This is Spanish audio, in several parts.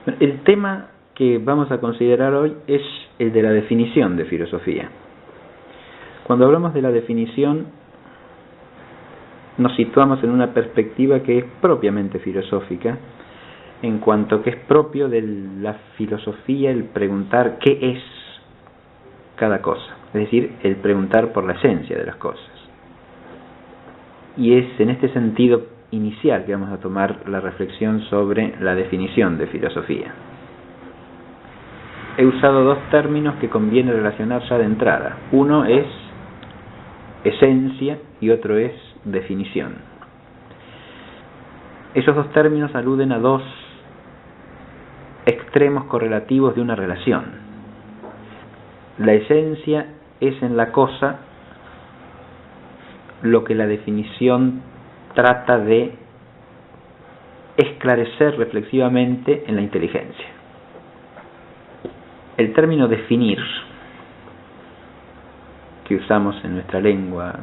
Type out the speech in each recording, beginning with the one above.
El tema que vamos a considerar hoy es el de la definición de filosofía. Cuando hablamos de la definición, nos situamos en una perspectiva que es propiamente filosófica, en cuanto que es propio de la filosofía el preguntar qué es cada cosa, es decir, el preguntar por la esencia de las cosas. Y es en este sentido inicial que vamos a tomar la reflexión sobre la definición de filosofía. He usado dos términos que conviene relacionar ya de entrada. Uno es esencia y otro es definición. Esos dos términos aluden a dos extremos correlativos de una relación. La esencia es en la cosa lo que la definición trata de esclarecer reflexivamente en la inteligencia. El término definir, que usamos en nuestra lengua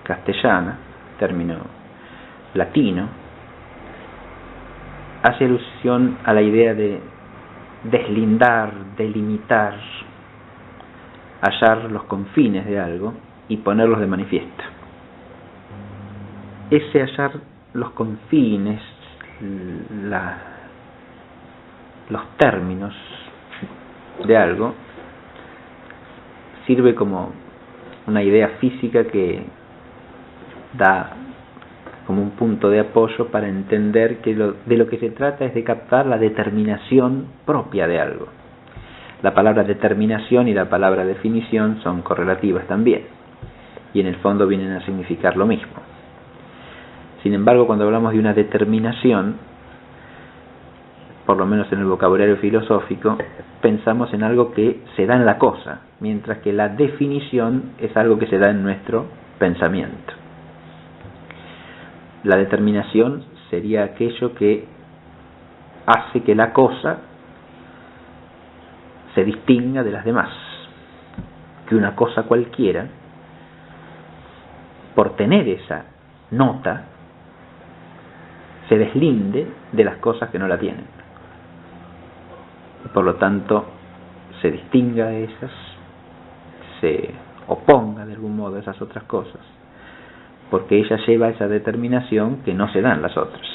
castellana, término latino, hace alusión a la idea de deslindar, delimitar, hallar los confines de algo y ponerlos de manifiesto. Ese hallar los confines, los términos de algo, sirve como una idea física que da como un punto de apoyo para entender que de lo que se trata es de captar la determinación propia de algo. La palabra determinación y la palabra definición son correlativas también, y en el fondo vienen a significar lo mismo. Sin embargo, cuando hablamos de una determinación, por lo menos en el vocabulario filosófico, pensamos en algo que se da en la cosa, mientras que la definición es algo que se da en nuestro pensamiento. La determinación sería aquello que hace que la cosa se distinga de las demás, que una cosa cualquiera, por tener esa nota, se deslinde de las cosas que no la tienen. Por lo tanto, se distinga de esas, se oponga de algún modo a esas otras cosas, porque ella lleva esa determinación que no se dan las otras.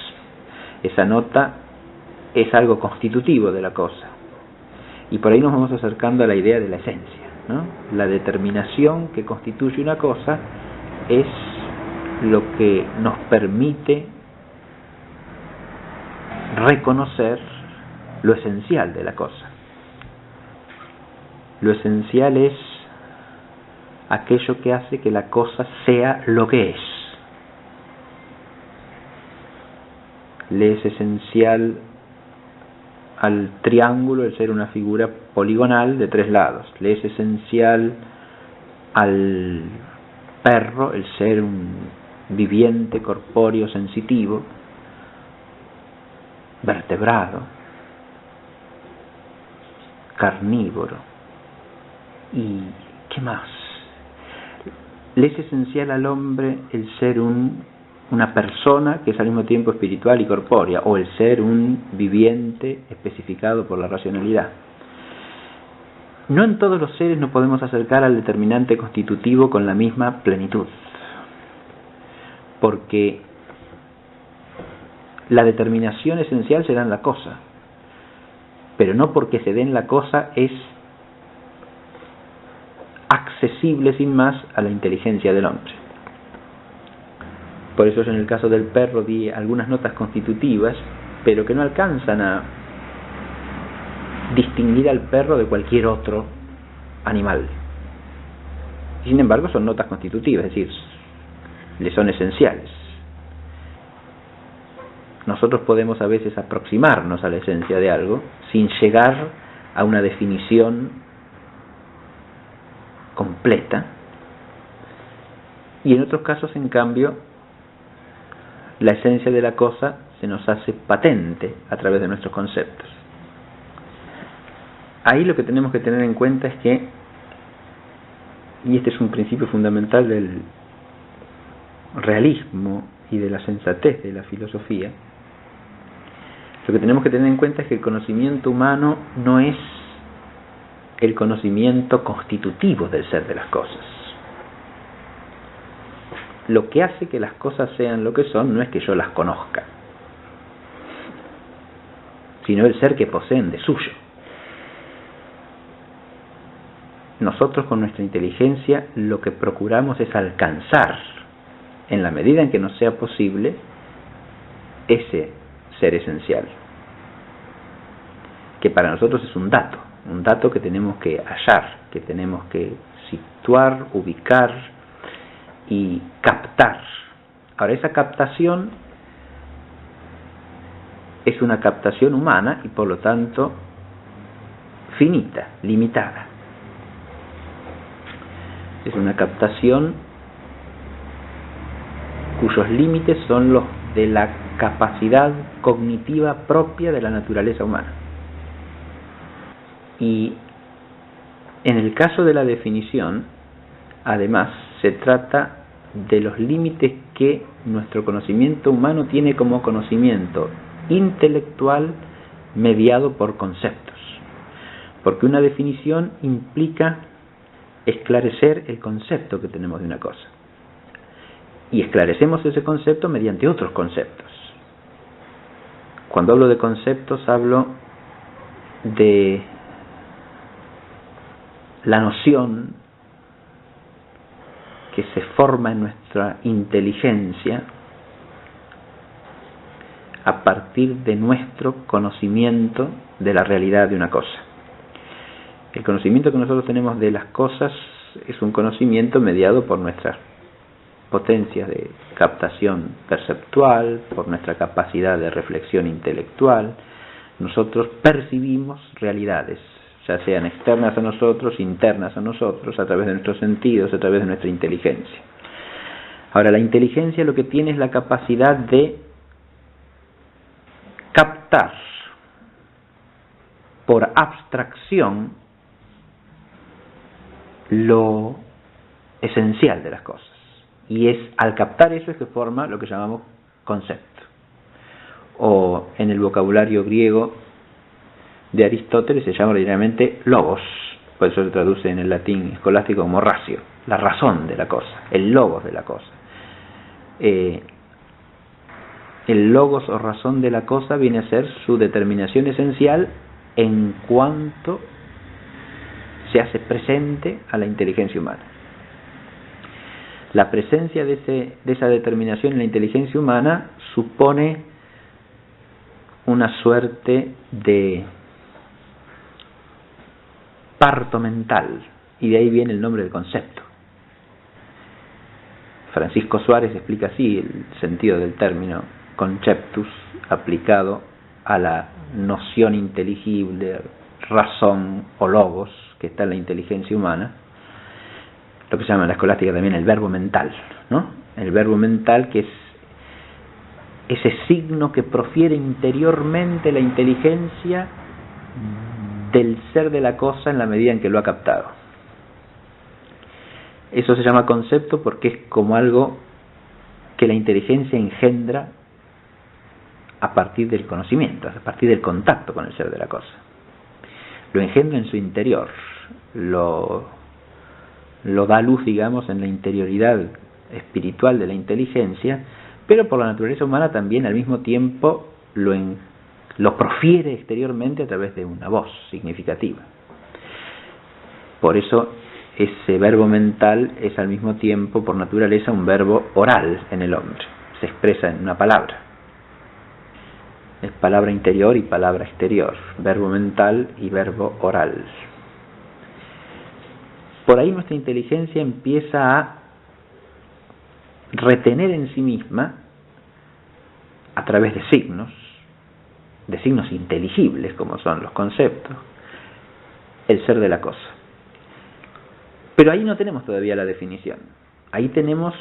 Esa nota es algo constitutivo de la cosa. Y por ahí nos vamos acercando a la idea de la esencia, ¿no? La determinación que constituye una cosa es lo que nos permite reconocer lo esencial de la cosa. Lo esencial es aquello que hace que la cosa sea lo que es. Le es esencial al triángulo el ser una figura poligonal de 3 lados. Le es esencial al perro el ser un viviente corpóreo sensitivo, vertebrado, carnívoro. ¿Y qué más? Le es esencial al hombre el ser una persona que es al mismo tiempo espiritual y corpórea, o el ser un viviente especificado por la racionalidad. No en todos los seres nos podemos acercar al determinante constitutivo con la misma plenitud, porque la determinación esencial se da en la cosa, pero no porque se dé en la cosa es accesible sin más a la inteligencia del hombre. Por eso yo en el caso del perro di algunas notas constitutivas, pero que no alcanzan a distinguir al perro de cualquier otro animal. Sin embargo, son notas constitutivas, es decir, le son esenciales. Nosotros podemos a veces aproximarnos a la esencia de algo sin llegar a una definición completa, y en otros casos, en cambio, la esencia de la cosa se nos hace patente a través de nuestros conceptos. Ahí lo que tenemos que tener en cuenta es que, y este es un principio fundamental del realismo y de la sensatez de la filosofía, Lo que tenemos que tener en cuenta es que el conocimiento humano no es el conocimiento constitutivo del ser de las cosas. Lo que hace que las cosas sean lo que son no es que yo las conozca, sino el ser que poseen de suyo. Nosotros con nuestra inteligencia lo que procuramos es alcanzar, en la medida en que nos sea posible, ese ser esencial, que para nosotros es un dato que tenemos que hallar, que tenemos que situar, ubicar y captar. Ahora, esa captación es una captación humana y por lo tanto finita, limitada. Es una captación cuyos límites son los de la capacidad cognitiva propia de la naturaleza humana. Y en el caso de la definición, además, se trata de los límites que nuestro conocimiento humano tiene como conocimiento intelectual mediado por conceptos. Porque una definición implica esclarecer el concepto que tenemos de una cosa. Y esclarecemos ese concepto mediante otros conceptos. Cuando hablo de conceptos, hablo de la noción que se forma en nuestra inteligencia a partir de nuestro conocimiento de la realidad de una cosa. El conocimiento que nosotros tenemos de las cosas es un conocimiento mediado por nuestras potencias de captación perceptual, por nuestra capacidad de reflexión intelectual. Nosotros percibimos realidades, ya sean externas a nosotros, internas a nosotros, a través de nuestros sentidos, a través de nuestra inteligencia. Ahora, la inteligencia lo que tiene es la capacidad de captar por abstracción lo esencial de las cosas. Y es al captar eso es que forma lo que llamamos concepto. O en el vocabulario griego de Aristóteles se llama originalmente logos, por eso se traduce en el latín escolástico como ratio, la razón de la cosa, el logos de la cosa. El logos o razón de la cosa viene a ser su determinación esencial en cuanto se hace presente a la inteligencia humana. La presencia de esa determinación en la inteligencia humana supone una suerte de parto mental, y de ahí viene el nombre del concepto. Francisco Suárez explica así el sentido del término conceptus aplicado a la noción inteligible, razón o logos que está en la inteligencia humana, lo que se llama en la escolástica también el verbo mental, ¿no? El verbo mental, que es ese signo que profiere interiormente la inteligencia del ser de la cosa en la medida en que lo ha captado. Eso se llama concepto porque es como algo que la inteligencia engendra a partir del conocimiento, a partir del contacto con el ser de la cosa. Lo engendra en su interior, lo da a luz, digamos, en la interioridad espiritual de la inteligencia, pero por la naturaleza humana también al mismo tiempo lo profiere exteriormente a través de una voz significativa. Por eso ese verbo mental es al mismo tiempo, por naturaleza, un verbo oral en el hombre. Se expresa en una palabra. Es palabra interior y palabra exterior. Verbo mental y verbo oral. Por ahí nuestra inteligencia empieza a retener en sí misma, a través de signos inteligibles como son los conceptos, el ser de la cosa. Pero ahí no tenemos todavía la definición. Ahí tenemos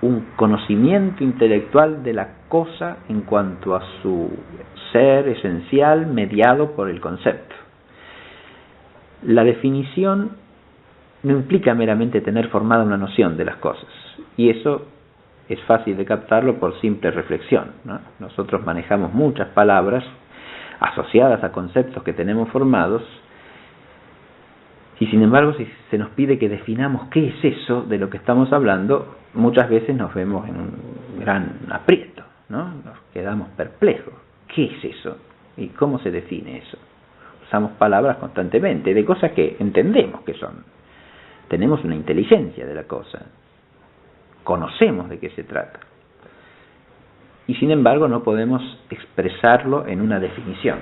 un conocimiento intelectual de la cosa en cuanto a su ser esencial mediado por el concepto. La definición no implica meramente tener formada una noción de las cosas, y eso es fácil de captarlo por simple reflexión, ¿no? Nosotros manejamos muchas palabras asociadas a conceptos que tenemos formados, y sin embargo, si se nos pide que definamos qué es eso de lo que estamos hablando, muchas veces nos vemos en un gran aprieto, ¿no? Nos quedamos perplejos. ¿Qué es eso? ¿Y cómo se define eso? Usamos palabras constantemente de cosas que entendemos que son. Tenemos una inteligencia de la cosa. Conocemos de qué se trata. Y sin embargo no podemos expresarlo en una definición.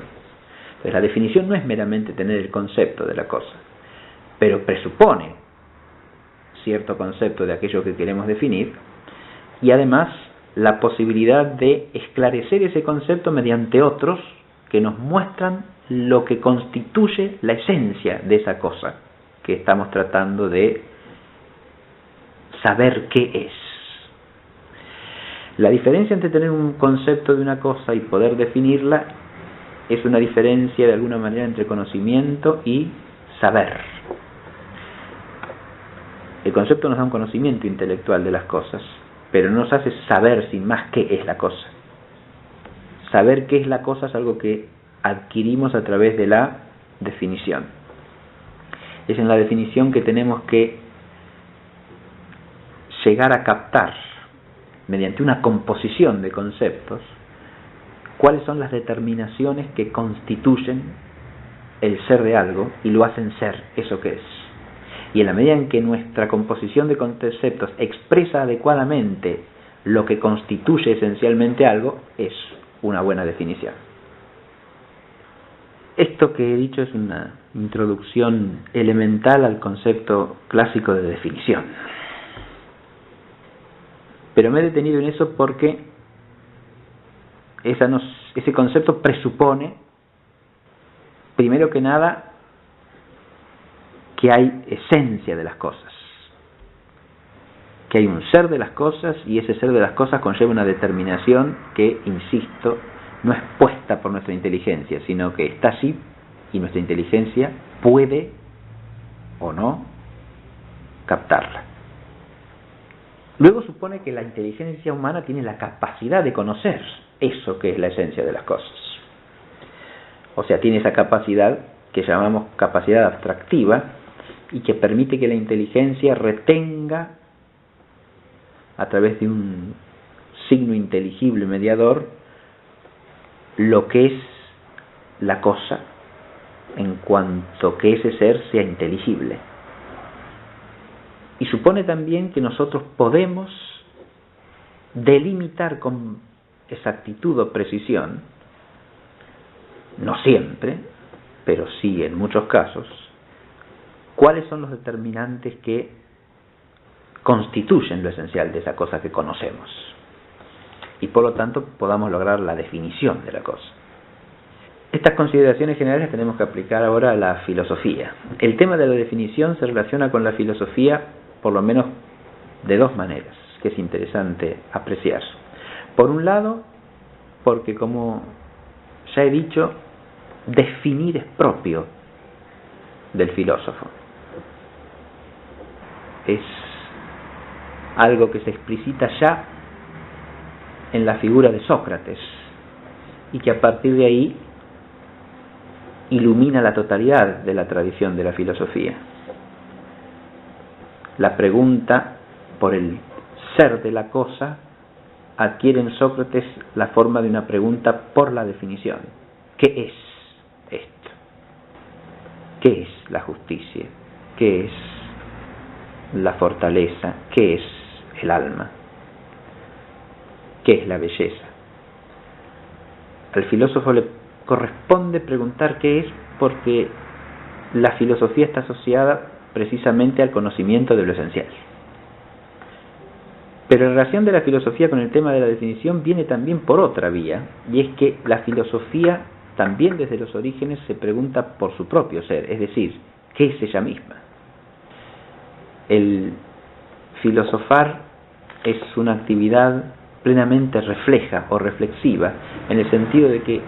Entonces la definición no es meramente tener el concepto de la cosa, pero presupone cierto concepto de aquello que queremos definir, y además la posibilidad de esclarecer ese concepto mediante otros que nos muestran lo que constituye la esencia de esa cosa que estamos tratando de saber qué es. La diferencia entre tener un concepto de una cosa y poder definirla es una diferencia de alguna manera entre conocimiento y saber. El concepto nos da un conocimiento intelectual de las cosas, pero no nos hace saber sin más qué es la cosa. Saber qué es la cosa es algo que adquirimos a través de la definición. Es en la definición que tenemos que llegar a captar, mediante una composición de conceptos, cuáles son las determinaciones que constituyen el ser de algo y lo hacen ser eso que es. Y en la medida en que nuestra composición de conceptos expresa adecuadamente lo que constituye esencialmente algo, es una buena definición. Esto que he dicho es una introducción elemental al concepto clásico de definición. Pero me he detenido en eso porque ese concepto presupone, primero que nada, que hay esencia de las cosas, que hay un ser de las cosas, y ese ser de las cosas conlleva una determinación que, insisto, no es puesta por nuestra inteligencia, sino que está así y nuestra inteligencia puede o no captarla. Luego supone que la inteligencia humana tiene la capacidad de conocer eso que es la esencia de las cosas. O sea, tiene esa capacidad que llamamos capacidad abstractiva y que permite que la inteligencia retenga a través de un signo inteligible mediador lo que es la cosa en cuanto que ese ser sea inteligible. Y supone también que nosotros podemos delimitar con exactitud o precisión, no siempre, pero sí en muchos casos, cuáles son los determinantes que constituyen lo esencial de esa cosa que conocemos. Y por lo tanto podamos lograr la definición de la cosa. Estas consideraciones generales tenemos que aplicar ahora a la filosofía. El tema de la definición se relaciona con la filosofía por lo menos de dos maneras, que es interesante apreciar. Por un lado, porque como ya he dicho, definir es propio del filósofo. Es algo que se explicita ya en la figura de Sócrates y que a partir de ahí ilumina la totalidad de la tradición de la filosofía. La pregunta por el ser de la cosa adquiere en Sócrates la forma de una pregunta por la definición. ¿Qué es esto? ¿Qué es la justicia? ¿Qué es la fortaleza? ¿Qué es el alma? ¿Qué es la belleza? Al filósofo le corresponde preguntar qué es, porque la filosofía está asociada precisamente al conocimiento de lo esencial. Pero la relación de la filosofía con el tema de la definición viene también por otra vía, y es que la filosofía también desde los orígenes se pregunta por su propio ser, es decir, ¿qué es ella misma? El filosofar es una actividad plenamente refleja o reflexiva, en el sentido de que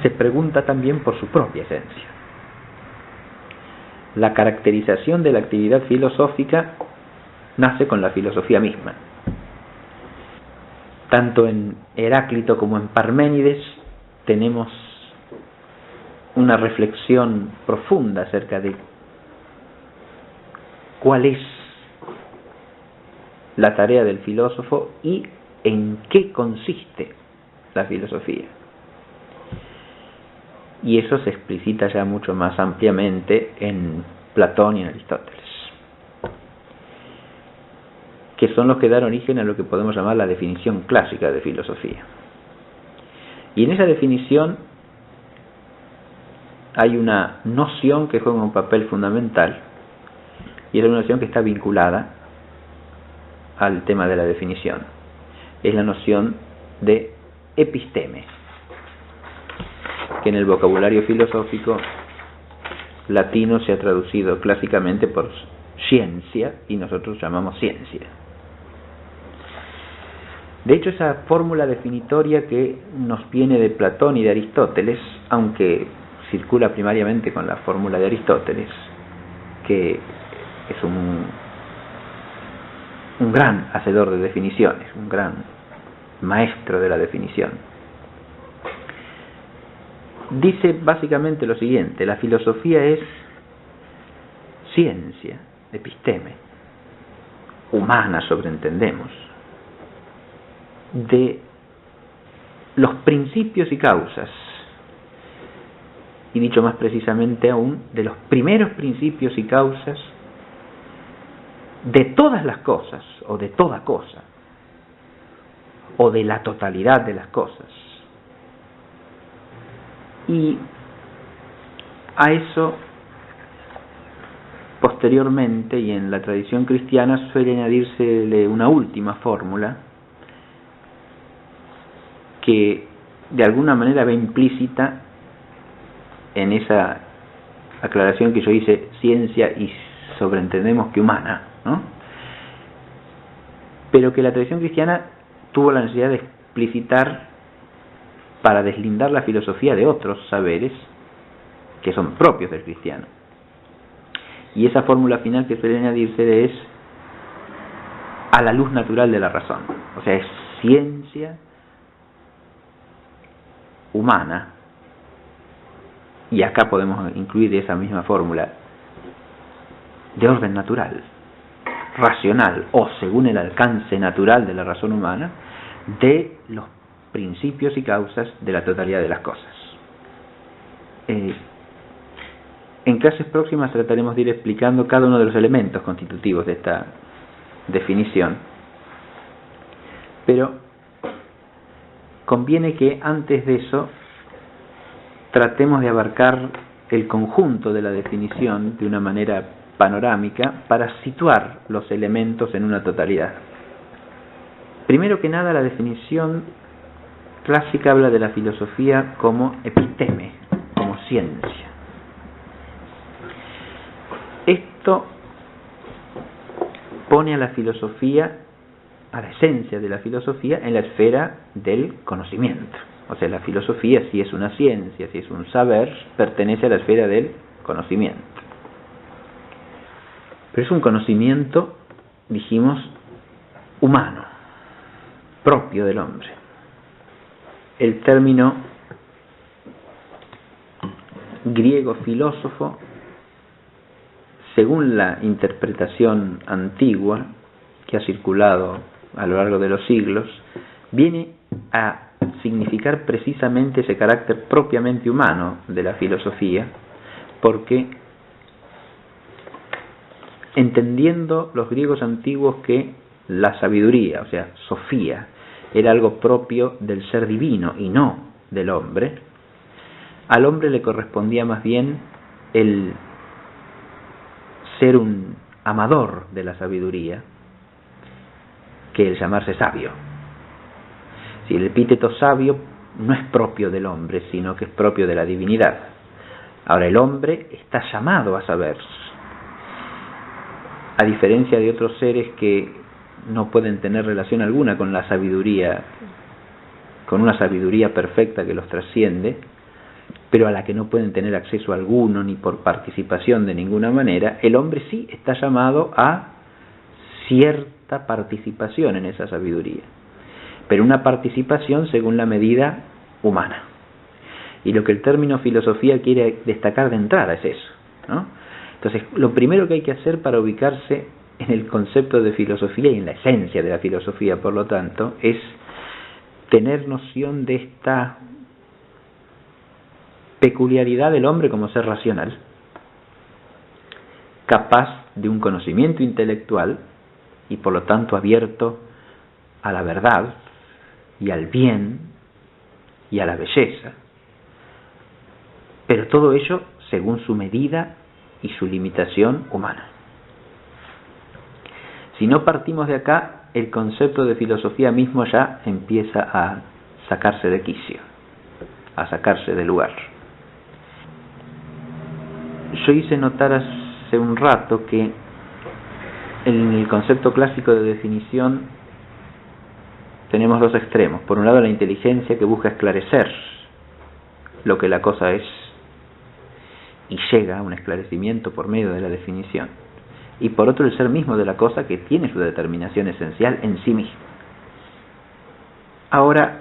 se pregunta también por su propia esencia. La caracterización de la actividad filosófica nace con la filosofía misma. Tanto en Heráclito como en Parménides tenemos una reflexión profunda acerca de cuál es la tarea del filósofo y en qué consiste la filosofía. Y eso se explicita ya mucho más ampliamente en Platón y en Aristóteles, que son los que dan origen a lo que podemos llamar la definición clásica de filosofía. Y en esa definición hay una noción que juega un papel fundamental, y es una noción que está vinculada al tema de la definición. Es la noción de episteme, que en el vocabulario filosófico latino se ha traducido clásicamente por ciencia, y nosotros llamamos ciencia. De hecho, esa fórmula definitoria que nos viene de Platón y de Aristóteles, aunque circula primariamente con la fórmula de Aristóteles, que es un gran hacedor de definiciones, un gran maestro de la definición, dice básicamente lo siguiente: la filosofía es ciencia, episteme, humana, sobreentendemos, de los principios y causas, y dicho más precisamente aún, de los primeros principios y causas de todas las cosas, o de toda cosa, o de la totalidad de las cosas. Y a eso, posteriormente, y en la tradición cristiana, suele añadírsele una última fórmula que de alguna manera va implícita en esa aclaración que yo hice, ciencia y sobreentendemos que humana, ¿no? Pero que la tradición cristiana tuvo la necesidad de explicitar para deslindar la filosofía de otros saberes que son propios del cristiano. Y esa fórmula final que suele añadirse es a la luz natural de la razón. O sea, es ciencia humana, y acá podemos incluir esa misma fórmula, de orden natural, racional, o según el alcance natural de la razón humana, de los principios y causas de la totalidad de las cosas. En clases próximas trataremos de ir explicando cada uno de los elementos constitutivos de esta definición, pero conviene que antes de eso tratemos de abarcar el conjunto de la definición de una manera panorámica para situar los elementos en una totalidad. Primero que nada, la definición clásica habla de la filosofía como episteme, como ciencia. Esto pone a la filosofía, a la esencia de la filosofía, en la esfera del conocimiento. O sea, la filosofía, si es una ciencia, si es un saber, pertenece a la esfera del conocimiento. Pero es un conocimiento, dijimos, humano, propio del hombre. El término griego filósofo, según la interpretación antigua que ha circulado a lo largo de los siglos, viene a significar precisamente ese carácter propiamente humano de la filosofía, porque entendiendo los griegos antiguos que la sabiduría, o sea, sofía, era algo propio del ser divino y no del hombre, al hombre le correspondía más bien el ser un amador de la sabiduría que el llamarse sabio. Si el epíteto sabio no es propio del hombre, sino que es propio de la divinidad. Ahora, el hombre está llamado a saber, a diferencia de otros seres que no pueden tener relación alguna con la sabiduría, con una sabiduría perfecta que los trasciende, pero a la que no pueden tener acceso alguno ni por participación de ninguna manera. El hombre sí está llamado a cierta participación en esa sabiduría. pero una participación según la medida humana. Y lo que el término filosofía quiere destacar de entrada es eso, ¿no? Entonces, lo primero que hay que hacer para ubicarse en el concepto de filosofía y en la esencia de la filosofía, por lo tanto, es tener noción de esta peculiaridad del hombre como ser racional, capaz de un conocimiento intelectual y por lo tanto abierto a la verdad y al bien y a la belleza, pero todo ello según su medida y su limitación humana. Si no partimos de acá, el concepto de filosofía mismo ya empieza a sacarse de quicio, a sacarse de lugar. Yo hice notar hace un rato que en el concepto clásico de definición tenemos dos extremos. Por un lado, la inteligencia que busca esclarecer lo que la cosa es y llega a un esclarecimiento por medio de la definición. Y por otro, el ser mismo de la cosa que tiene su determinación esencial en sí mismo. Ahora,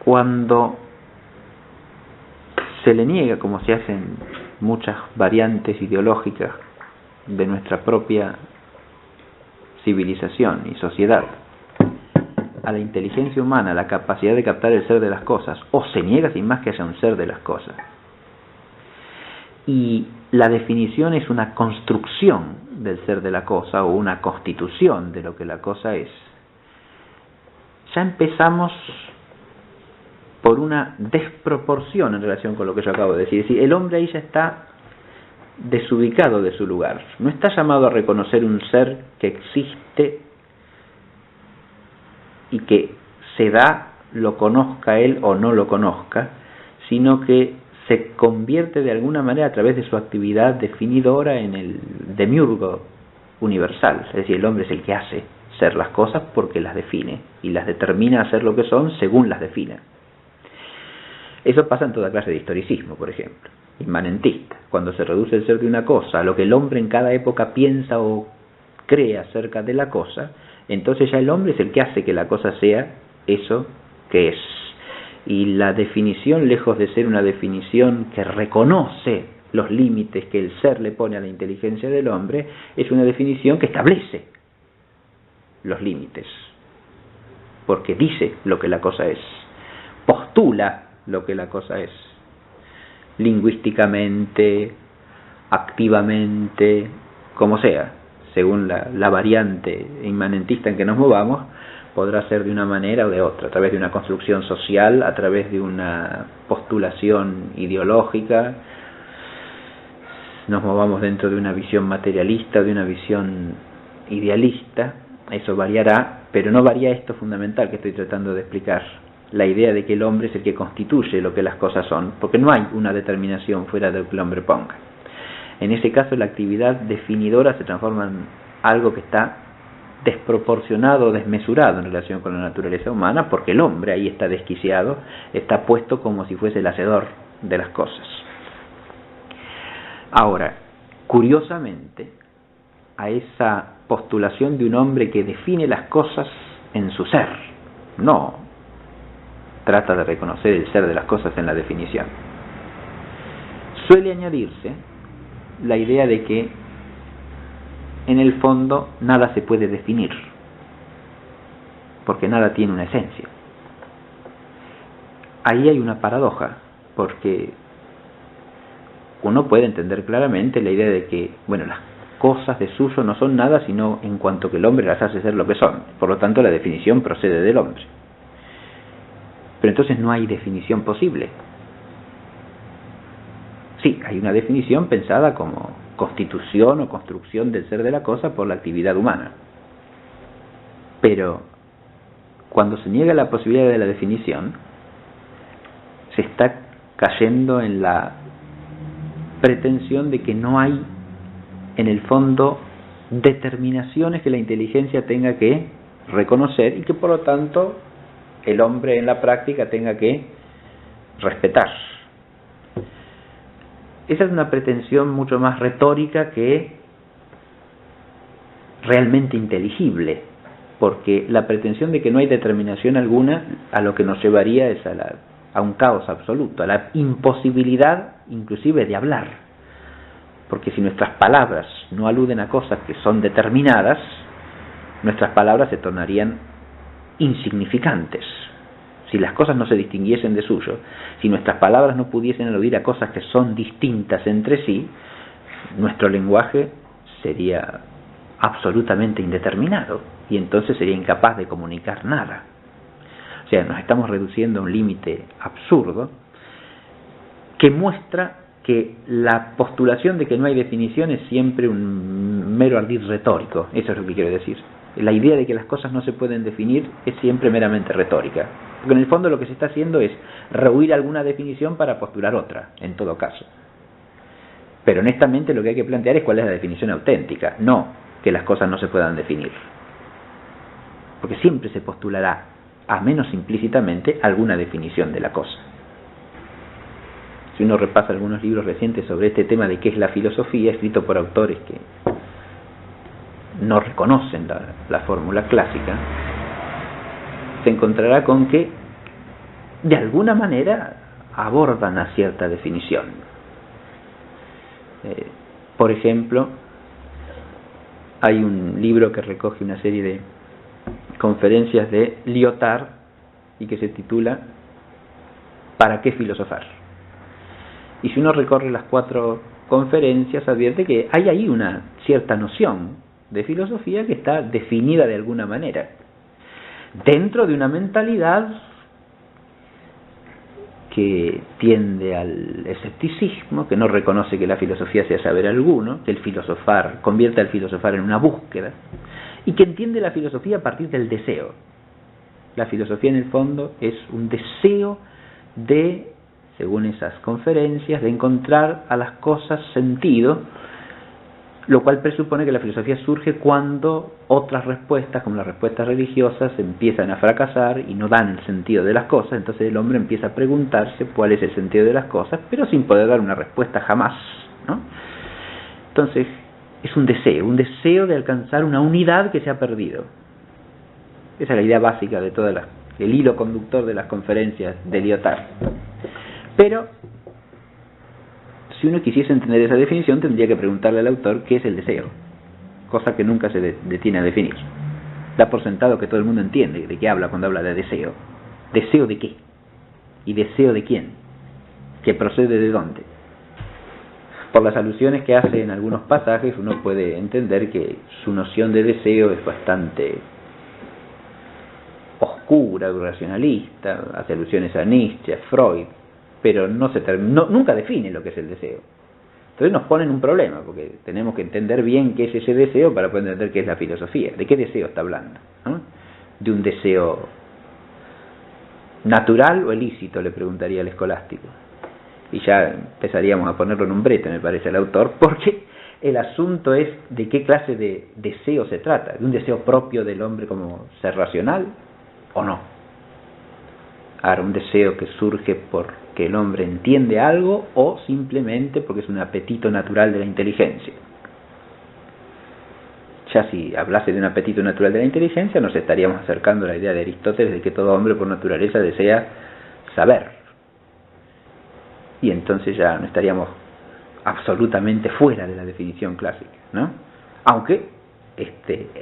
cuando se le niega, como se hacen muchas variantes ideológicas de nuestra propia civilización y sociedad, a la inteligencia humana la capacidad de captar el ser de las cosas, o se niega sin más que haya un ser de las cosas, y la definición es una construcción del ser de la cosa o una constitución de lo que la cosa es, ya empezamos por una desproporción en relación con lo que yo acabo de decir. Es decir, el hombre ahí ya está desubicado de su lugar. No está llamado a reconocer un ser que existe y que se da, lo conozca él o no lo conozca, sino que se convierte de alguna manera a través de su actividad definidora en el demiurgo universal. Es decir, el hombre es el que hace ser las cosas porque las define y las determina a ser lo que son según las define. Eso pasa en toda clase de historicismo, por ejemplo, inmanentista, cuando se reduce el ser de una cosa a lo que el hombre en cada época piensa o cree acerca de la cosa, entonces ya el hombre es el que hace que la cosa sea eso que es. Y la definición, lejos de ser una definición que reconoce los límites que el ser le pone a la inteligencia del hombre, es una definición que establece los límites, porque dice lo que la cosa es, postula lo que la cosa es, lingüísticamente, activamente, como sea, según la variante inmanentista en que nos movamos, podrá ser de una manera o de otra, a través de una construcción social, a través de una postulación ideológica, nos movamos dentro de una visión materialista, de una visión idealista, eso variará, pero no varía esto fundamental que estoy tratando de explicar, la idea de que el hombre es el que constituye lo que las cosas son, porque no hay una determinación fuera de lo que el hombre ponga. En ese caso, la actividad definidora se transforma en algo que está desproporcionado o desmesurado en relación con la naturaleza humana, porque el hombre ahí está desquiciado, está puesto como si fuese el hacedor de las cosas. Ahora, curiosamente, a esa postulación de un hombre que define las cosas en su ser, no trata de reconocer el ser de las cosas en la definición, suele añadirse la idea de que en el fondo nada se puede definir, porque nada tiene una esencia. Ahí hay una paradoja, porque uno puede entender claramente la idea de que, bueno, las cosas de suyo no son nada sino en cuanto que el hombre las hace ser lo que son, por lo tanto la definición procede del hombre. Pero entonces no hay definición posible. Sí, hay una definición pensada como constitución o construcción del ser de la cosa por la actividad humana. Pero cuando se niega la posibilidad de la definición, se está cayendo en la pretensión de que no hay, en el fondo, determinaciones que la inteligencia tenga que reconocer y que por lo tanto el hombre en la práctica tenga que respetar. Esa es una pretensión mucho más retórica que realmente inteligible porque la pretensión de que no hay determinación alguna a lo que nos llevaría es a un caos absoluto, a la imposibilidad inclusive de hablar. Porque si nuestras palabras no aluden a cosas que son determinadas, nuestras palabras se tornarían insignificantes. Si las cosas no se distinguiesen de suyo, si nuestras palabras no pudiesen aludir a cosas que son distintas entre sí, nuestro lenguaje sería absolutamente indeterminado y entonces sería incapaz de comunicar nada. O sea, nos estamos reduciendo a un límite absurdo que muestra que la postulación de que no hay definición es siempre un mero ardid retórico. Eso es lo que quiero decir. La idea de que las cosas no se pueden definir es siempre meramente retórica. Porque en el fondo lo que se está haciendo es rehuir alguna definición para postular otra, en todo caso. Pero honestamente lo que hay que plantear es cuál es la definición auténtica, no que las cosas no se puedan definir. Porque siempre se postulará, a menos implícitamente, alguna definición de la cosa. Si uno repasa algunos libros recientes sobre este tema de qué es la filosofía, escrito por autores que no reconocen la fórmula clásica, se encontrará con que de alguna manera abordan a cierta definición. Por ejemplo, hay un libro que recoge una serie de conferencias de Lyotard y que se titula ¿Para qué filosofar? Y si uno recorre las 4 conferencias, advierte que hay ahí una cierta noción de filosofía que está definida de alguna manera, dentro de una mentalidad que tiende al escepticismo, que no reconoce que la filosofía sea saber alguno, que el filosofar convierte al filosofar en una búsqueda, y que entiende la filosofía a partir del deseo. La filosofía en el fondo es un deseo de, según esas conferencias, de encontrar a las cosas sentido, lo cual presupone que la filosofía surge cuando otras respuestas, como las respuestas religiosas, empiezan a fracasar y no dan el sentido de las cosas. Entonces el hombre empieza a preguntarse cuál es el sentido de las cosas, pero sin poder dar una respuesta jamás, ¿no? Entonces es un deseo de alcanzar una unidad que se ha perdido. Esa es la idea básica de todo el hilo conductor de las conferencias de Lyotard. Pero si uno quisiese entender esa definición, tendría que preguntarle al autor qué es el deseo, cosa que nunca se detiene a definir. Da por sentado que todo el mundo entiende de qué habla cuando habla de deseo. ¿Deseo de qué? ¿Y deseo de quién? ¿Que procede de dónde? Por las alusiones que hace en algunos pasajes, uno puede entender que su noción de deseo es bastante oscura, racionalista, hace alusiones a Nietzsche, a Freud, pero nunca define lo que es el deseo. Entonces nos pone en un problema, porque tenemos que entender bien qué es ese deseo para poder entender qué es la filosofía. ¿De qué deseo está hablando? ¿No? ¿De un deseo natural o ilícito?, le preguntaría al escolástico. Y ya empezaríamos a ponerlo en un brete, me parece, al autor, porque el asunto es de qué clase de deseo se trata. ¿De un deseo propio del hombre como ser racional o no? Ahora, un deseo que surge porque el hombre entiende algo o simplemente porque es un apetito natural de la inteligencia. Ya si hablase de un apetito natural de la inteligencia, nos estaríamos acercando a la idea de Aristóteles de que todo hombre por naturaleza desea saber. Y entonces ya no estaríamos absolutamente fuera de la definición clásica, ¿no? Aunque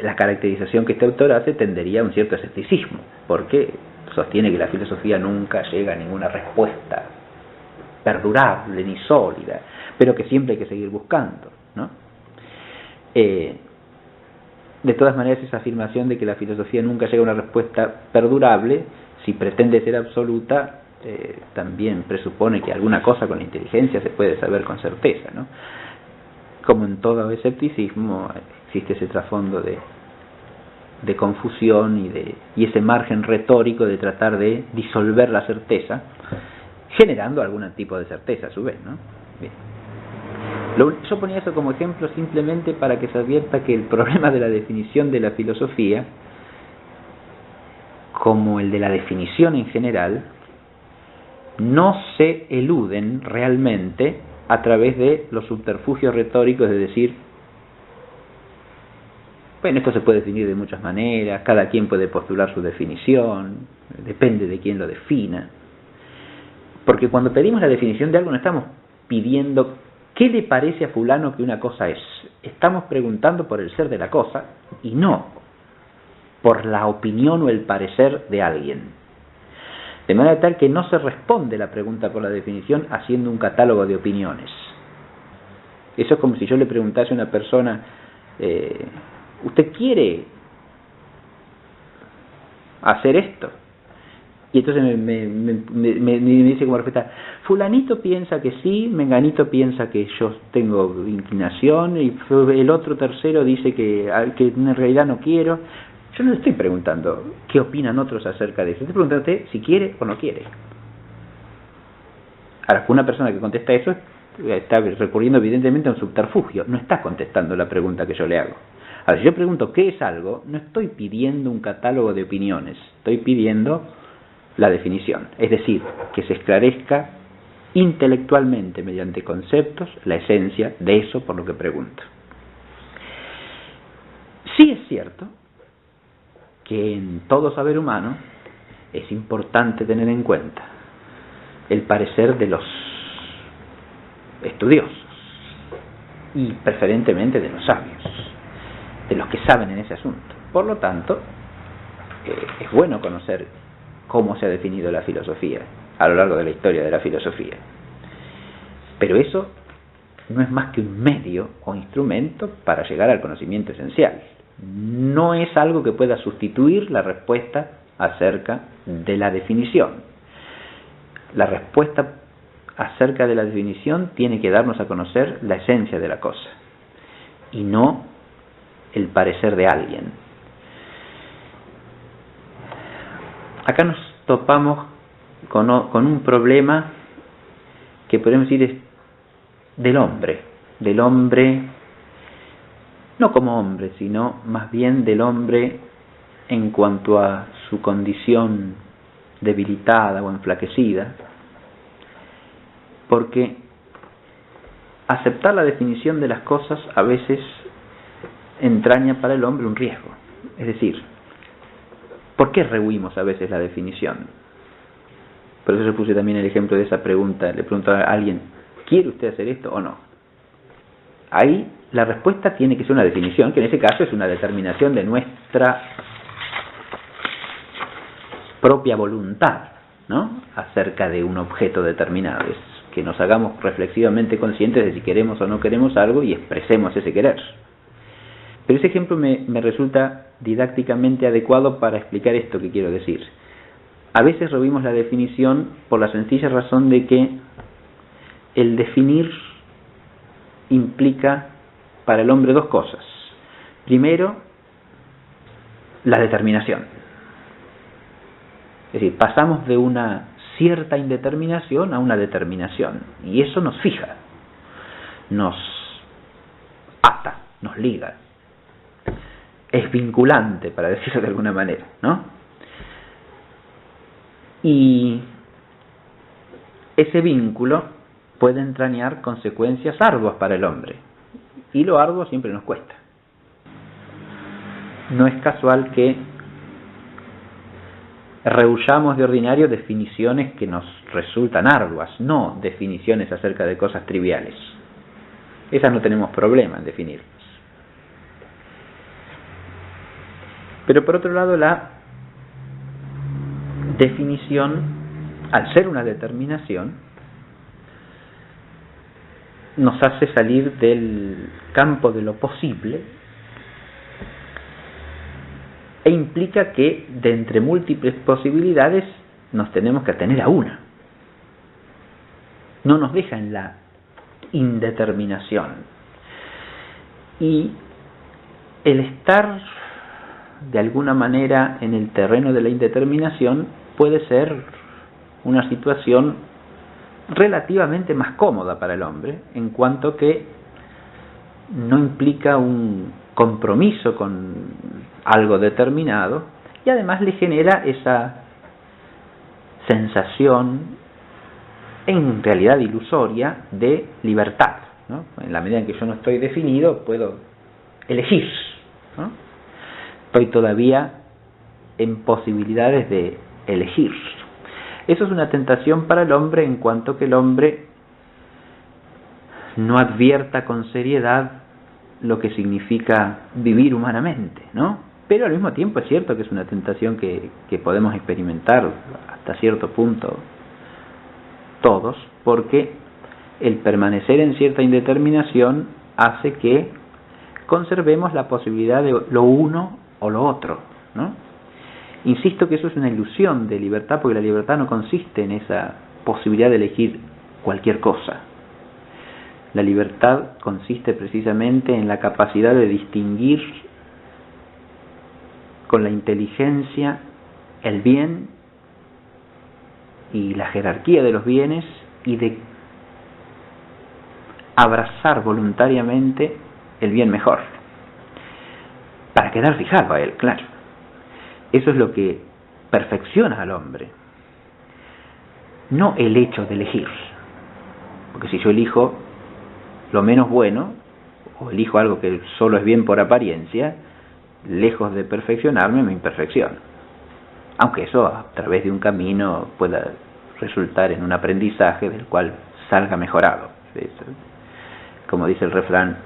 la caracterización que este autor hace tendería a un cierto escepticismo, porque sostiene que la filosofía nunca llega a ninguna respuesta perdurable ni sólida, pero que siempre hay que seguir buscando, ¿no? De todas maneras, esa afirmación de que la filosofía nunca llega a una respuesta perdurable, si pretende ser absoluta, también presupone que alguna cosa con la inteligencia se puede saber con certeza, ¿no? Como en todo escepticismo existe ese trasfondo de confusión y ese margen retórico de tratar de disolver la certeza, generando algún tipo de certeza a su vez, ¿no? Bien. Yo ponía eso como ejemplo simplemente para que se advierta que el problema de la definición de la filosofía, como el de la definición en general, no se eluden realmente a través de los subterfugios retóricos de decir Bueno, esto se puede definir de muchas maneras, cada quien puede postular su definición, depende de quién lo defina. Porque cuando pedimos la definición de algo no estamos pidiendo qué le parece a fulano que una cosa es. Estamos preguntando por el ser de la cosa y no por la opinión o el parecer de alguien. De manera tal que no se responde la pregunta por la definición haciendo un catálogo de opiniones. Eso es como si yo le preguntase a una persona, ¿usted quiere hacer esto? Y entonces me dice como respuesta, fulanito piensa que sí, menganito piensa que yo tengo inclinación, y el otro tercero dice que en realidad no quiero. Yo no le estoy preguntando qué opinan otros acerca de eso, estoy preguntando a usted si quiere o no quiere. Ahora, una persona que contesta eso está recurriendo evidentemente a un subterfugio, no está contestando la pregunta que yo le hago. Ahora, si yo pregunto qué es algo, no estoy pidiendo un catálogo de opiniones, estoy pidiendo la definición, es decir, que se esclarezca intelectualmente mediante conceptos la esencia de eso por lo que pregunto. Sí es cierto que en todo saber humano es importante tener en cuenta el parecer de los estudiosos y preferentemente de los sabios, de los que saben en ese asunto. Por lo tanto, es bueno conocer cómo se ha definido la filosofía a lo largo de la historia de la filosofía. Pero eso no es más que un medio o instrumento para llegar al conocimiento esencial. No es algo que pueda sustituir la respuesta acerca de la definición. La respuesta acerca de la definición tiene que darnos a conocer la esencia de la cosa y no el parecer de alguien. Acá nos topamos con un problema que podemos decir es del hombre, no como hombre, sino más bien del hombre en cuanto a su condición debilitada o enflaquecida, porque aceptar la definición de las cosas a veces entraña para el hombre un riesgo. Es decir, ¿por qué rehuimos a veces la definición? Por eso yo puse también el ejemplo de esa pregunta. Le pregunto a alguien, ¿quiere usted hacer esto o no? Ahí la respuesta tiene que ser una definición, que en ese caso es una determinación de nuestra propia voluntad, ¿no?, acerca de un objeto determinado. Es que nos hagamos reflexivamente conscientes de si queremos o no queremos algo y expresemos ese querer. Pero ese ejemplo me resulta didácticamente adecuado para explicar esto que quiero decir. A veces rehuimos la definición por la sencilla razón de que el definir implica para el hombre dos cosas. Primero, la determinación. Es decir, pasamos de una cierta indeterminación a una determinación. Y eso nos fija, nos ata, nos liga. Es vinculante, para decirlo de alguna manera, ¿no? Y ese vínculo puede entrañar consecuencias arduas para el hombre. Y lo arduo siempre nos cuesta. No es casual que rehuyamos de ordinario definiciones que nos resultan arduas, no definiciones acerca de cosas triviales. Esas no tenemos problema en definirlas. Pero por otro lado, la definición, al ser una determinación, nos hace salir del campo de lo posible e implica que de entre múltiples posibilidades nos tenemos que atener a una. No nos deja en la indeterminación. Y el estar de alguna manera en el terreno de la indeterminación puede ser una situación relativamente más cómoda para el hombre, en cuanto que no implica un compromiso con algo determinado y además le genera esa sensación en realidad ilusoria de libertad, ¿no? En la medida en que yo no estoy definido puedo elegir, ¿no? estoy todavía en posibilidades de elegir. Eso es una tentación para el hombre en cuanto que el hombre no advierta con seriedad lo que significa vivir humanamente, ¿no? Pero al mismo tiempo es cierto que es una tentación que podemos experimentar hasta cierto punto todos, porque el permanecer en cierta indeterminación hace que conservemos la posibilidad de lo uno o lo otro, ¿no? Insisto que eso es una ilusión de libertad, porque la libertad no consiste en esa posibilidad de elegir cualquier cosa. La libertad consiste precisamente en la capacidad de distinguir con la inteligencia el bien y la jerarquía de los bienes y de abrazar voluntariamente el bien mejor, para quedar fijado a él, claro. Eso es lo que perfecciona al hombre, no el hecho de elegir, porque si yo elijo lo menos bueno, o elijo algo que solo es bien por apariencia, lejos de perfeccionarme, me imperfecciono. Aunque eso a través de un camino pueda resultar en un aprendizaje del cual salga mejorado. Como dice el refrán,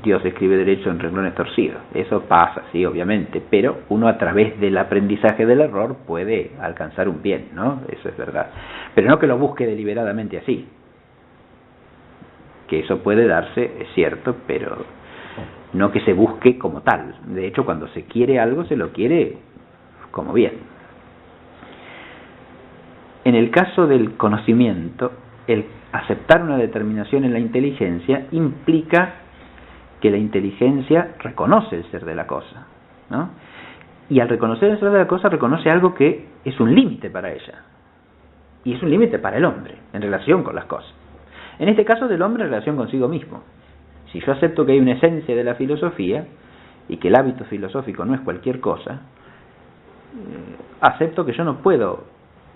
Dios escribe derecho en renglones torcidos. Eso pasa, sí, obviamente, pero uno a través del aprendizaje del error puede alcanzar un bien, ¿no? Eso es verdad. Pero no que lo busque deliberadamente así. Que eso puede darse, es cierto, pero no que se busque como tal. De hecho, cuando se quiere algo, se lo quiere como bien. En el caso del conocimiento, el aceptar una determinación en la inteligencia implica que la inteligencia reconoce el ser de la cosa, ¿no? Y al reconocer el ser de la cosa, reconoce algo que es un límite para ella. Y es un límite para el hombre, en relación con las cosas. En este caso del hombre en relación consigo mismo. Si yo acepto que hay una esencia de la filosofía, y que el hábito filosófico no es cualquier cosa, acepto que yo no puedo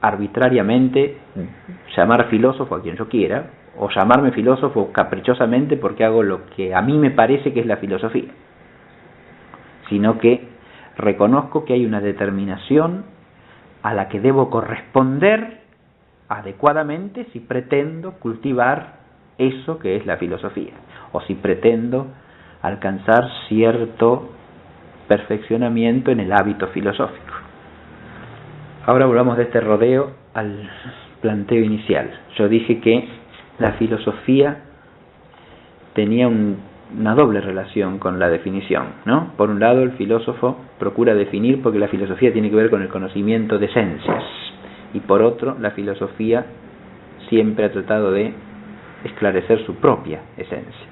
arbitrariamente llamar filósofo a quien yo quiera, o llamarme filósofo caprichosamente porque hago lo que a mí me parece que es la filosofía, sino que reconozco que hay una determinación a la que debo corresponder adecuadamente si pretendo cultivar eso que es la filosofía, o si pretendo alcanzar cierto perfeccionamiento en el hábito filosófico. Ahora volvamos de este rodeo al planteo inicial. Yo dije que la filosofía tenía una doble relación con la definición, ¿no? Por un lado, el filósofo procura definir porque la filosofía tiene que ver con el conocimiento de esencias, y por otro, la filosofía siempre ha tratado de esclarecer su propia esencia.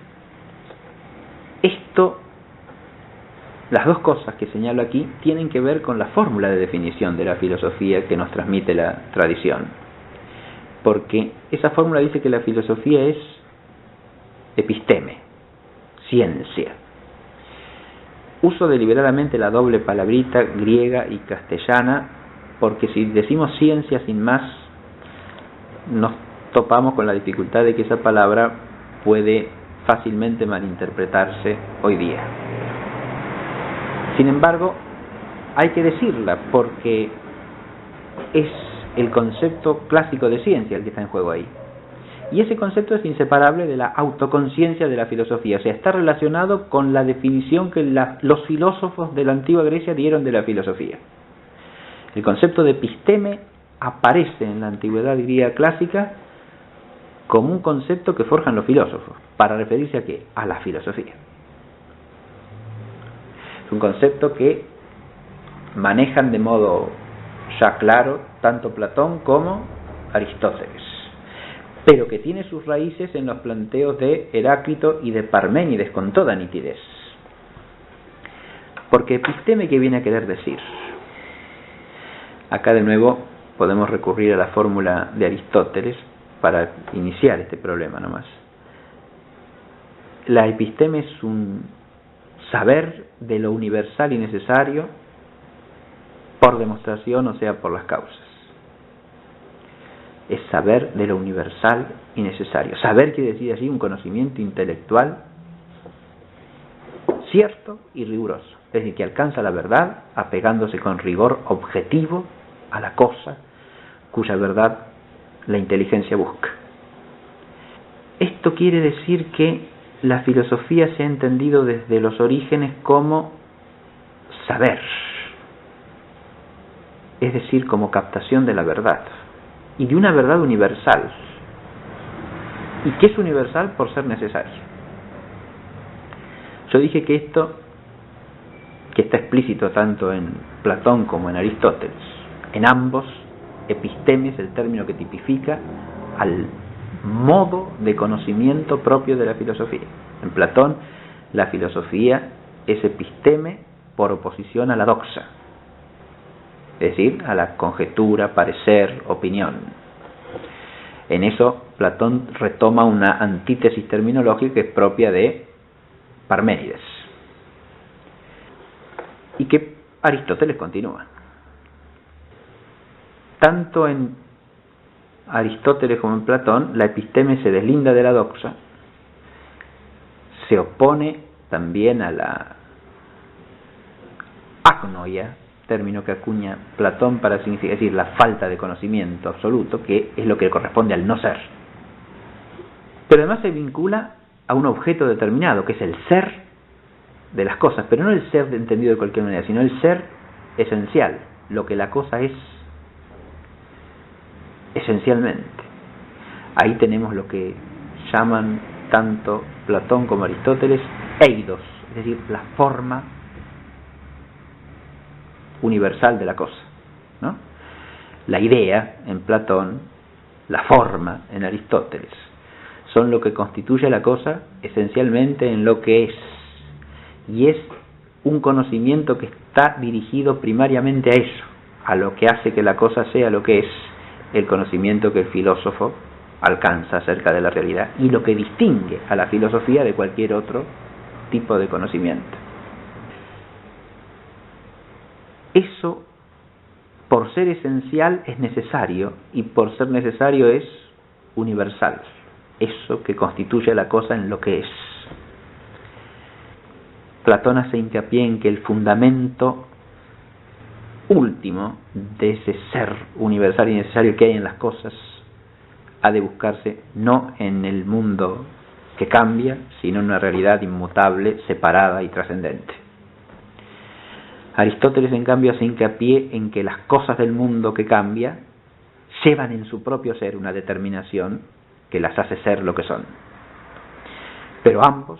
Las dos cosas que señalo aquí tienen que ver con la fórmula de definición de la filosofía que nos transmite la tradición. Porque esa fórmula dice que la filosofía es episteme, ciencia. Uso deliberadamente la doble palabrita griega y castellana, porque si decimos ciencia sin más, nos topamos con la dificultad de que esa palabra puede fácilmente malinterpretarse hoy día. Sin embargo, hay que decirla porque es el concepto clásico de ciencia el que está en juego ahí. Y ese concepto es inseparable de la autoconciencia de la filosofía, o sea, está relacionado con la definición que los filósofos de la antigua Grecia dieron de la filosofía. El concepto de episteme aparece en la antigüedad griega clásica como un concepto que forjan los filósofos, para referirse a ¿qué? A la filosofía. Es un concepto que manejan de modo ya claro tanto Platón como Aristóteles, pero que tiene sus raíces en los planteos de Heráclito y de Parménides con toda nitidez. Porque episteme, ¿qué viene a querer decir? Acá de nuevo podemos recurrir a la fórmula de Aristóteles para iniciar este problema nomás. La episteme es un saber de lo universal y necesario por demostración, o sea, por las causas. Es saber de lo universal y necesario. Saber quiere decir allí un conocimiento intelectual cierto y riguroso. es decir, que alcanza la verdad apegándose con rigor objetivo a la cosa cuya verdad la inteligencia busca. Esto quiere decir que la filosofía se ha entendido desde los orígenes como saber, es decir, como captación de la verdad, y de una verdad universal, y que es universal por ser necesario. Yo dije que esto, que está explícito tanto en Platón como en Aristóteles, en ambos, episteme es el término que tipifica al modo de conocimiento propio de la filosofía. En Platón, la filosofía es episteme por oposición a la doxa, es decir, a la conjetura, parecer, opinión. En eso, Platón retoma una antítesis terminológica que es propia de Parménides, y que Aristóteles continúa. Tanto en Aristóteles como en Platón, la episteme se deslinda de la doxa, se opone también a la agnoia, término que acuña Platón para significar, es decir, la falta de conocimiento absoluto, que es lo que corresponde al no ser. Pero además se vincula a un objeto determinado, que es el ser de las cosas, pero no el ser entendido de cualquier manera, sino el ser esencial, lo que la cosa es esencialmente. Ahí tenemos lo que llaman tanto Platón como Aristóteles eidos, es decir, la forma universal de la cosa, ¿no? La idea en Platón, la forma en Aristóteles, son lo que constituye la cosa esencialmente en lo que es, y es un conocimiento que está dirigido primariamente a eso, a lo que hace que la cosa sea lo que es, el conocimiento que el filósofo alcanza acerca de la realidad y lo que distingue a la filosofía de cualquier otro tipo de conocimiento. Eso, por ser esencial, es necesario, y por ser necesario es universal, eso que constituye a la cosa en lo que es. Platón hace hincapié en que el fundamento último de ese ser universal y necesario que hay en las cosas ha de buscarse no en el mundo que cambia, sino en una realidad inmutable, separada y trascendente. Aristóteles, en cambio, hace hincapié en que las cosas del mundo que cambia llevan en su propio ser una determinación que las hace ser lo que son. Pero ambos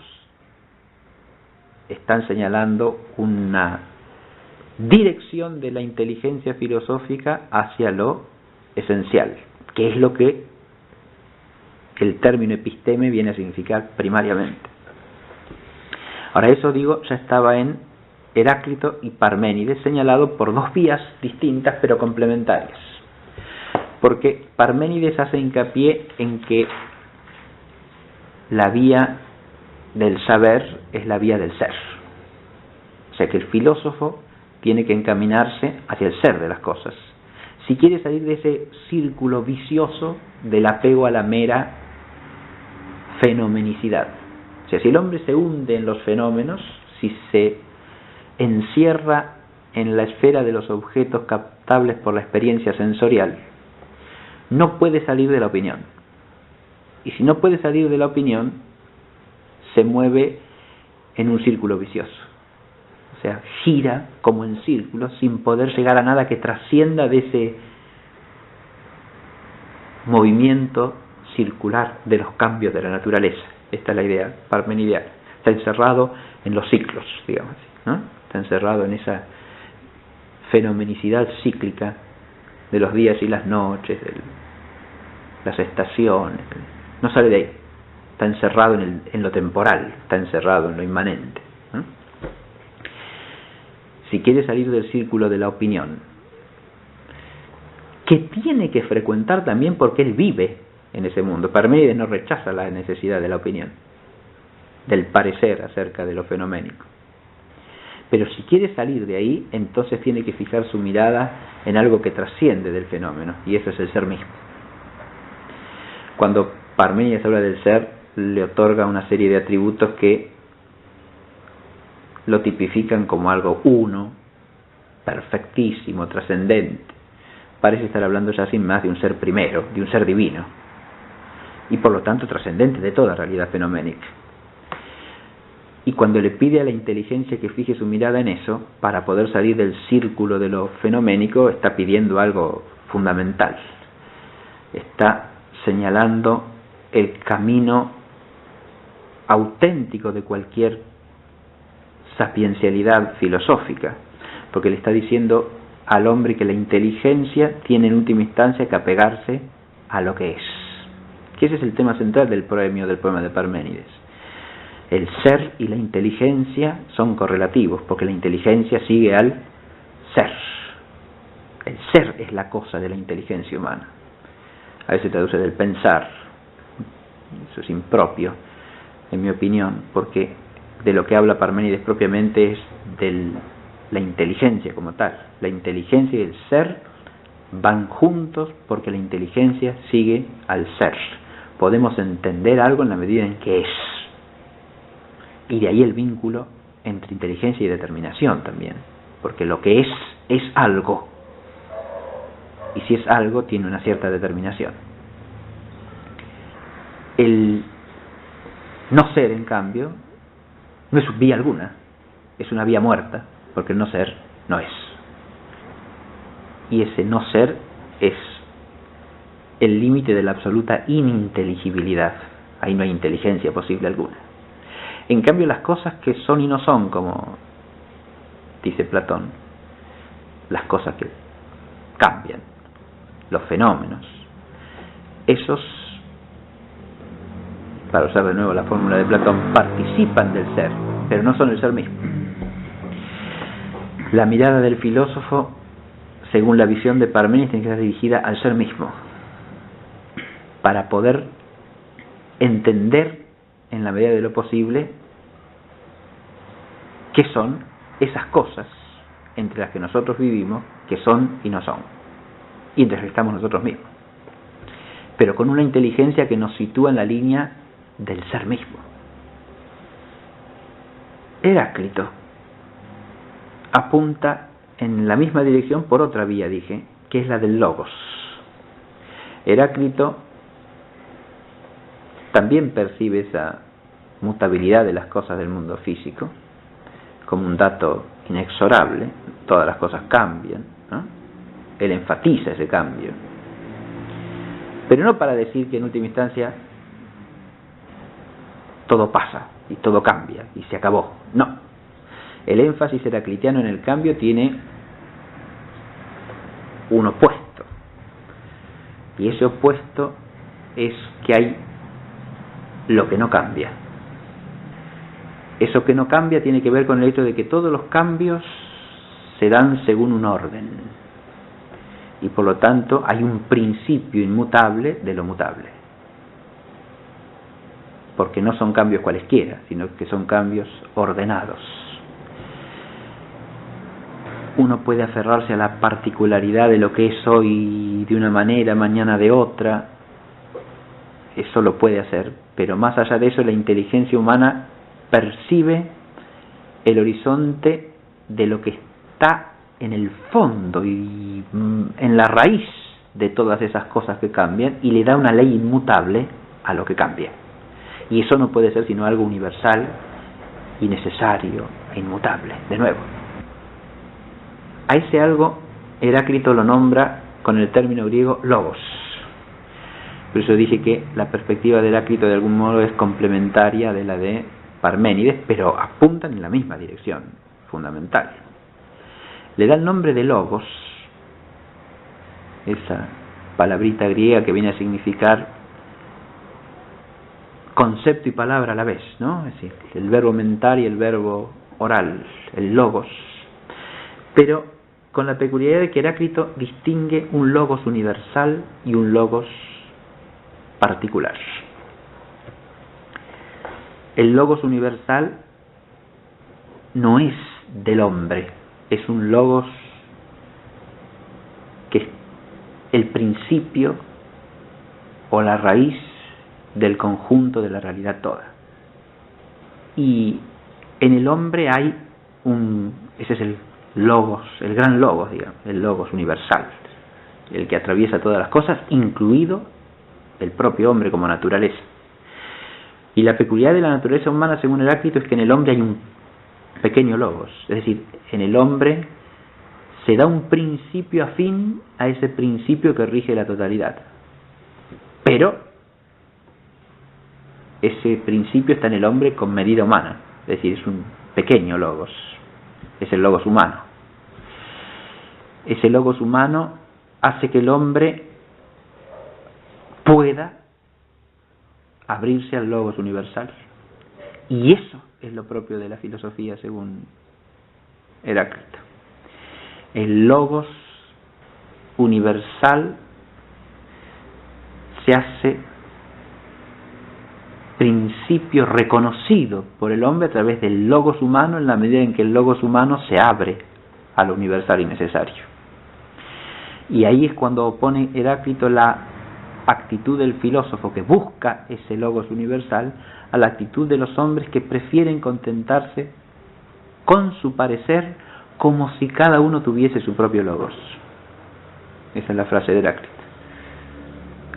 están señalando una dirección de la inteligencia filosófica hacia lo esencial, que es lo que el término episteme viene a significar primariamente. Ahora, eso, digo, ya estaba en Heráclito y Parménides, señalado por dos vías distintas pero complementarias, porque Parménides hace hincapié en que la vía del saber es la vía del ser, o sea que el filósofo tiene que encaminarse hacia el ser de las cosas, si quiere salir de ese círculo vicioso del apego a la mera fenomenicidad. O sea, si el hombre se hunde en los fenómenos, si se encierra en la esfera de los objetos captables por la experiencia sensorial, no puede salir de la opinión. Y si no puede salir de la opinión, se mueve en un círculo vicioso. O sea, gira como en círculos sin poder llegar a nada que trascienda de ese movimiento circular de los cambios de la naturaleza. Esta es la idea parmenidiana. Está encerrado en los ciclos, digamos así, ¿no? Está encerrado en esa fenomenicidad cíclica de los días y las noches, de las estaciones. No sale de ahí. Está encerrado en lo temporal, está encerrado en lo inmanente, ¿no? Si quiere salir del círculo de la opinión, que tiene que frecuentar también porque él vive en ese mundo. Parménides no rechaza la necesidad de la opinión, del parecer acerca de lo fenoménico. Pero si quiere salir de ahí, entonces tiene que fijar su mirada en algo que trasciende del fenómeno, y eso es el ser mismo. Cuando Parménides habla del ser, le otorga una serie de atributos que lo tipifican como algo uno, perfectísimo, trascendente. Parece estar hablando ya sin más de un ser primero, de un ser divino, y por lo tanto trascendente de toda realidad fenoménica. Y cuando le pide a la inteligencia que fije su mirada en eso, para poder salir del círculo de lo fenoménico, está pidiendo algo fundamental. Está señalando el camino auténtico de cualquier sapiencialidad filosófica, porque le está diciendo al hombre que la inteligencia tiene en última instancia que apegarse a lo que es. Que ese es el tema central del poema de Parménides. El ser y la inteligencia son correlativos, porque la inteligencia sigue al ser. El ser es la cosa de la inteligencia humana. A veces se traduce del pensar. Eso es impropio, en mi opinión, porque de lo que habla Parménides propiamente es de la inteligencia como tal. La inteligencia y el ser van juntos porque la inteligencia sigue al ser. Podemos entender algo en la medida en que es. Y de ahí el vínculo entre inteligencia y determinación también, porque lo que es algo, y si es algo tiene una cierta determinación. El no ser, en cambio, no es vía alguna, es una vía muerta, porque el no ser no es. Y ese no ser es el límite de la absoluta ininteligibilidad. Ahí no hay inteligencia posible alguna. En cambio, las cosas que son y no son, como dice Platón, las cosas que cambian, los fenómenos, esos, para usar de nuevo la fórmula de Platón, participan del ser, pero no son el ser mismo. La mirada del filósofo, según la visión de Parménides, tiene que estar dirigida al ser mismo, para poder entender en la medida de lo posible qué son esas cosas entre las que nosotros vivimos, que son y no son, y entre las que estamos nosotros mismos, pero con una inteligencia que nos sitúa en la línea del ser mismo. Heráclito apunta en la misma dirección por otra vía, dije, que es la del logos. Heráclito también percibe esa mutabilidad de las cosas del mundo físico como un dato inexorable. Todas las cosas cambian, ¿no? Él enfatiza ese cambio, pero no para decir que en última instancia todo pasa y todo cambia y se acabó. No, el énfasis heraclitiano en el cambio tiene un opuesto, y ese opuesto es que hay lo que no cambia. Eso que no cambia tiene que ver con el hecho de que todos los cambios se dan según un orden, y por lo tanto hay un principio inmutable de lo mutable, porque no son cambios cualesquiera, sino que son cambios ordenados. Uno puede aferrarse a la particularidad de lo que es hoy de una manera, mañana de otra, eso lo puede hacer, pero más allá de eso la inteligencia humana percibe el horizonte de lo que está en el fondo y en la raíz de todas esas cosas que cambian, y le da una ley inmutable a lo que cambia. Y eso no puede ser sino algo universal y necesario e inmutable. De nuevo, a ese algo Heráclito lo nombra con el término griego logos. Por eso dije que la perspectiva de Heráclito de algún modo es complementaria de la de Parménides, pero apuntan en la misma dirección fundamental. Le da el nombre de logos, esa palabrita griega que viene a significar concepto y palabra a la vez, ¿no? Es decir, el verbo mental y el verbo oral, el logos, pero con la peculiaridad de que Heráclito distingue un logos universal y un logos particular. El logos universal no es del hombre, es un logos que es el principio o la raíz del conjunto de la realidad toda. Y en el hombre hay ese es el logos, el gran logos, digamos, el logos universal, el que atraviesa todas las cosas, incluido el propio hombre como naturaleza. Y la peculiaridad de la naturaleza humana, según Heráclito, es que en el hombre hay un pequeño logos, es decir, en el hombre se da un principio afín a ese principio que rige la totalidad, pero ese principio está en el hombre con medida humana, es decir, es un pequeño logos, es el logos humano. Ese logos humano hace que el hombre pueda abrirse al logos universal, y eso es lo propio de la filosofía según Heráclito. El logos universal se hace principio reconocido por el hombre a través del logos humano, en la medida en que el logos humano se abre a lo universal y necesario. Y ahí es cuando opone Heráclito la actitud del filósofo que busca ese logos universal a la actitud de los hombres que prefieren contentarse con su parecer como si cada uno tuviese su propio logos. Esa es la frase de Heráclito.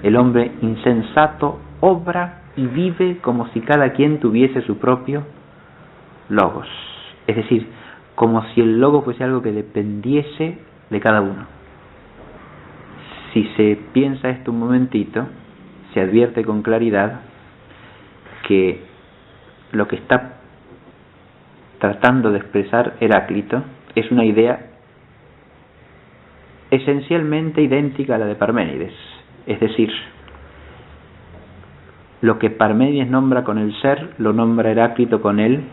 El hombre insensato obra y vive como si cada quien tuviese su propio logos, es decir, como si el logos fuese algo que dependiese de cada uno. Si se piensa esto un momentito, se advierte con claridad que lo que está tratando de expresar Heráclito es una idea esencialmente idéntica a la de Parménides, es decir, lo que Parménides nombra con el ser, lo nombra Heráclito con el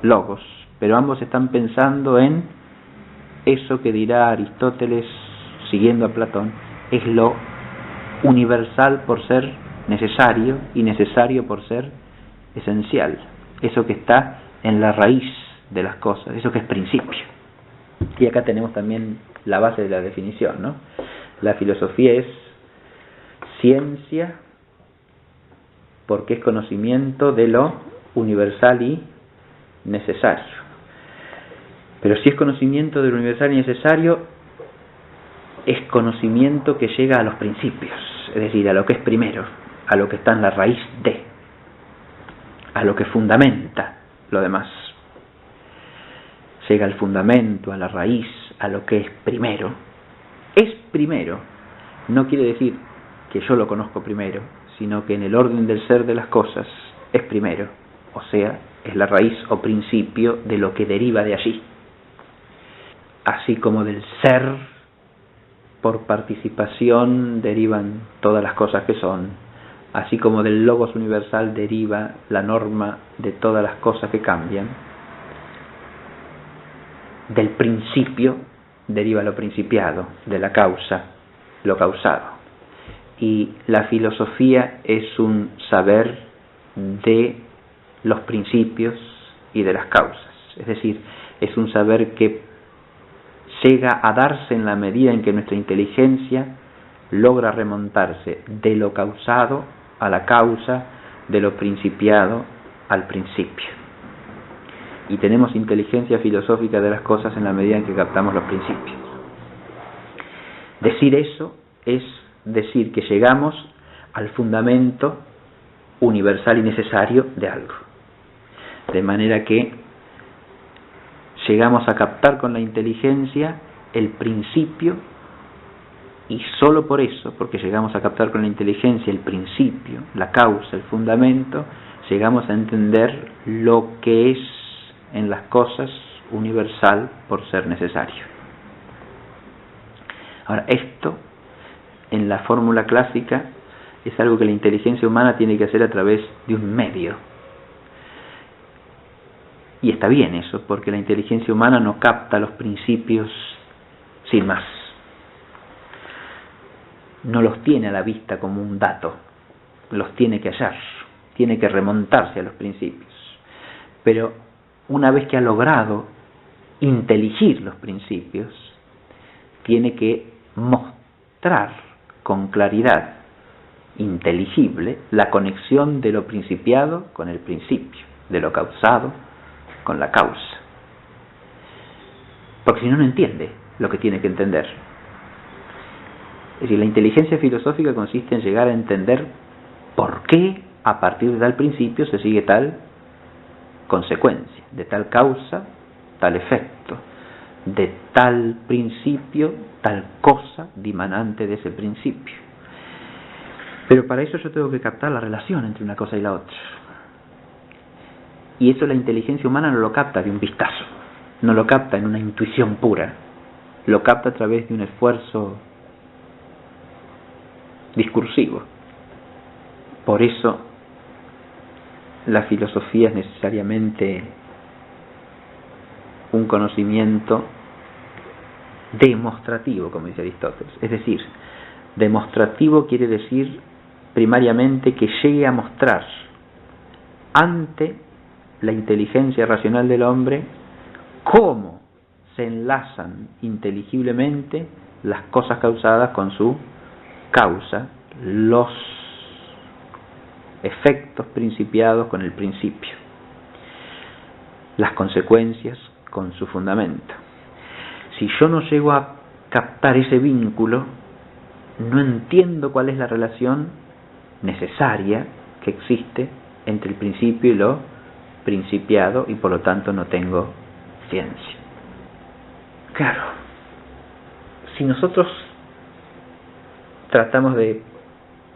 logos, pero ambos están pensando en eso que dirá Aristóteles, siguiendo a Platón, es lo universal por ser necesario y necesario por ser esencial, eso que está en la raíz de las cosas, eso que es principio. Y acá tenemos también la base de la definición, ¿no? La filosofía es ciencia porque es conocimiento de lo universal y necesario. Pero si es conocimiento de lo universal y necesario, es conocimiento que llega a los principios, es decir, a lo que es primero, a lo que está en la raíz de, a lo que fundamenta lo demás. Llega al fundamento, a la raíz, a lo que es primero. Es primero, no quiere decir que yo lo conozco primero, sino que en el orden del ser de las cosas es primero, o sea, es la raíz o principio de lo que deriva de allí. Así como del ser, por participación derivan todas las cosas que son, así como del logos universal deriva la norma de todas las cosas que cambian, del principio deriva lo principiado, de la causa, lo causado. Y la filosofía es un saber de los principios y de las causas, es decir, es un saber que llega a darse en la medida en que nuestra inteligencia logra remontarse de lo causado a la causa, de lo principiado al principio. Y tenemos inteligencia filosófica de las cosas en la medida en que captamos los principios. Decir eso es decir que llegamos al fundamento universal y necesario de algo. De manera que llegamos a captar con la inteligencia el principio, y solo por eso, porque llegamos a captar con la inteligencia el principio, la causa, el fundamento, llegamos a entender lo que es en las cosas universal por ser necesario. Ahora, esto en la fórmula clásica es algo que la inteligencia humana tiene que hacer a través de un medio. Y está bien eso, porque la inteligencia humana no capta los principios sin más. No los tiene a la vista como un dato, los tiene que hallar, tiene que remontarse a los principios. Pero una vez que ha logrado inteligir los principios, tiene que mostrar con claridad inteligible la conexión de lo principiado con el principio, de lo causado con la causa. porque si no, no entiende lo que tiene que entender. Es decir, la inteligencia filosófica consiste en llegar a entender por qué a partir de tal principio se sigue tal consecuencia, de tal causa, tal efecto, de tal principio, tal cosa dimanante de ese principio. Pero para eso yo tengo que captar la relación entre una cosa y la otra. Y eso la inteligencia humana no lo capta de un vistazo, no lo capta en una intuición pura, lo capta a través de un esfuerzo discursivo. Por eso la filosofía es necesariamente un conocimiento demostrativo, como dice Aristóteles. Es decir, demostrativo quiere decir primariamente que llegue a mostrar ante la inteligencia racional del hombre cómo se enlazan inteligiblemente las cosas causadas con su causa, los efectos principiados con el principio, las consecuencias con su fundamento. Si yo no llego a captar ese vínculo, no entiendo cuál es la relación necesaria que existe entre el principio y lo principiado, y por lo tanto no tengo ciencia. Claro, si nosotros tratamos de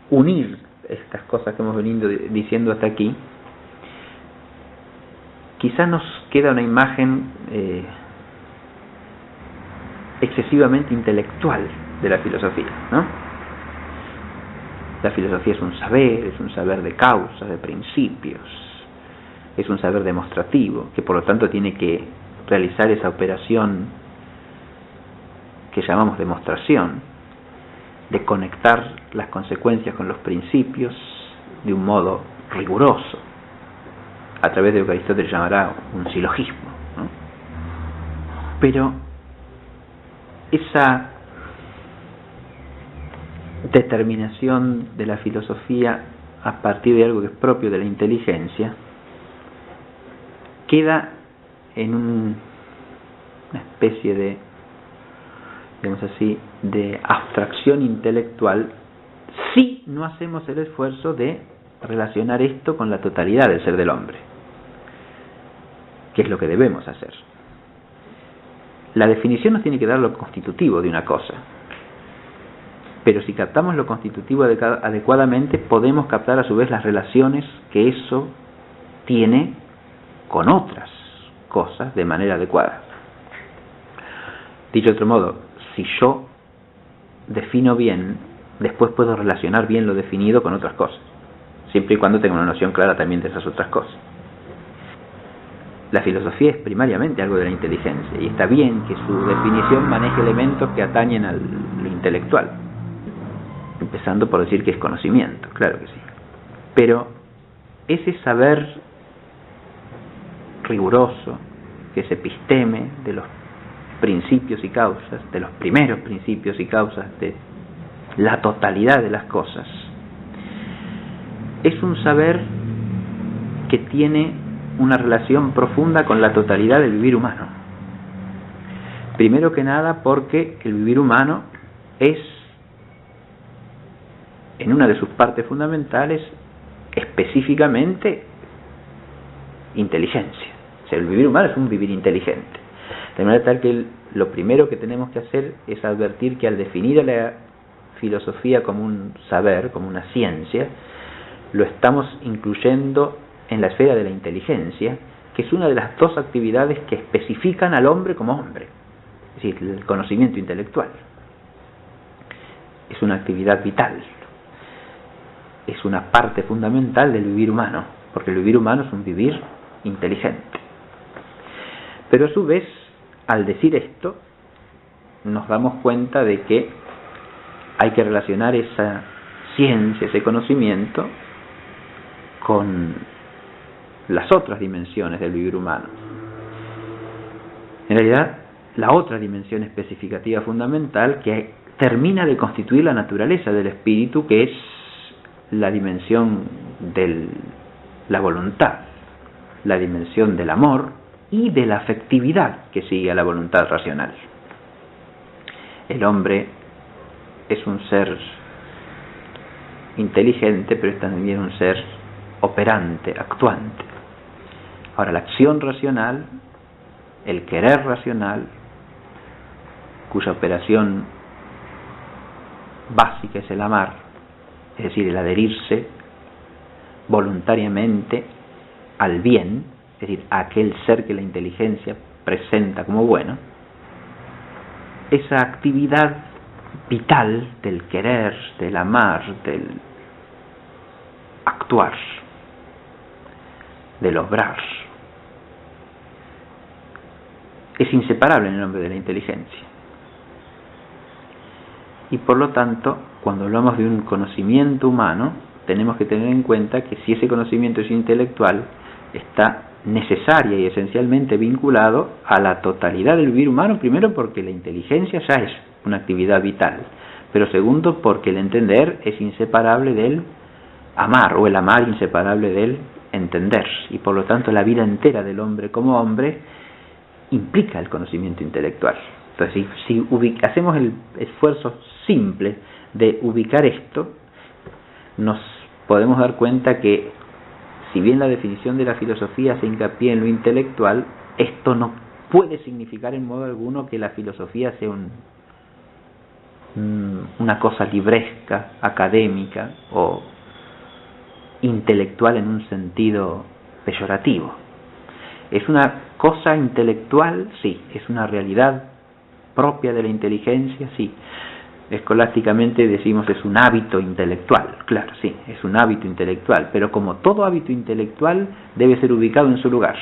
unir estas cosas que hemos venido diciendo hasta aquí, quizás nos queda una imagen excesivamente intelectual de la filosofía, ¿no? La filosofía es un saber de causas, de principios, es un saber demostrativo, que por lo tanto tiene que realizar esa operación que llamamos demostración, de conectar las consecuencias con los principios de un modo riguroso, a través de lo que Aristóteles llamará un silogismo, ¿no? Pero esa determinación de la filosofía a partir de algo que es propio de la inteligencia queda en una especie de, digamos así, de abstracción intelectual si no hacemos el esfuerzo de relacionar esto con la totalidad del ser del hombre, que es lo que debemos hacer. La definición nos tiene que dar lo constitutivo de una cosa, pero si captamos lo constitutivo adecuadamente, podemos captar a su vez las relaciones que eso tiene con otras cosas de manera adecuada. Dicho de otro modo, si yo defino bien, después puedo relacionar bien lo definido con otras cosas, siempre y cuando tenga una noción clara también de esas otras cosas. La filosofía es primariamente algo de la inteligencia, y está bien que su definición maneje elementos que atañen a lo intelectual, empezando por decir que es conocimiento, claro que sí. Pero ese saber riguroso, que es episteme de los principios y causas, de los primeros principios y causas de la totalidad de las cosas, es un saber que tiene una relación profunda con la totalidad del vivir humano. Primero que nada porque el vivir humano es, en una de sus partes fundamentales, específicamente inteligencia. O sea, el vivir humano es un vivir inteligente. De manera tal que lo primero que tenemos que hacer es advertir que al definir a la filosofía como un saber, como una ciencia, lo estamos incluyendo en la esfera de la inteligencia, que es una de las dos actividades que especifican al hombre como hombre, es decir, el conocimiento intelectual. Es una actividad vital, es una parte fundamental del vivir humano, porque el vivir humano es un vivir inteligente. Pero a su vez, al decir esto, nos damos cuenta de que hay que relacionar esa ciencia, ese conocimiento, con las otras dimensiones del vivir humano. En realidad, la otra dimensión especificativa fundamental que termina de constituir la naturaleza del espíritu, que es la dimensión de la voluntad, la dimensión del amor y de la afectividad que sigue a la voluntad racional. El hombre es un ser inteligente, pero es también un ser operante, actuante. Ahora, la acción racional, el querer racional, cuya operación básica es el amar, es decir, el adherirse voluntariamente al bien, es decir, a aquel ser que la inteligencia presenta como bueno, esa actividad vital del querer, del amar, del actuar, del obrar, es inseparable en el hombre de la inteligencia. Y por lo tanto, cuando hablamos de un conocimiento humano, tenemos que tener en cuenta que si ese conocimiento es intelectual, está necesaria y esencialmente vinculado a la totalidad del vivir humano, primero porque la inteligencia ya es una actividad vital, pero segundo porque el entender es inseparable del amar, o el amar inseparable del entender, y por lo tanto la vida entera del hombre como hombre implica el conocimiento intelectual. Entonces, si hacemos el esfuerzo simple de ubicar esto, nos podemos dar cuenta que, si bien la definición de la filosofía hace hincapié en lo intelectual, esto no puede significar en modo alguno que la filosofía sea una cosa libresca, académica o intelectual en un sentido peyorativo. Es una cosa intelectual, sí, es una realidad propia de la inteligencia, sí. Escolásticamente decimos es un hábito intelectual, claro, sí, es un hábito intelectual, pero como todo hábito intelectual debe ser ubicado en su lugar.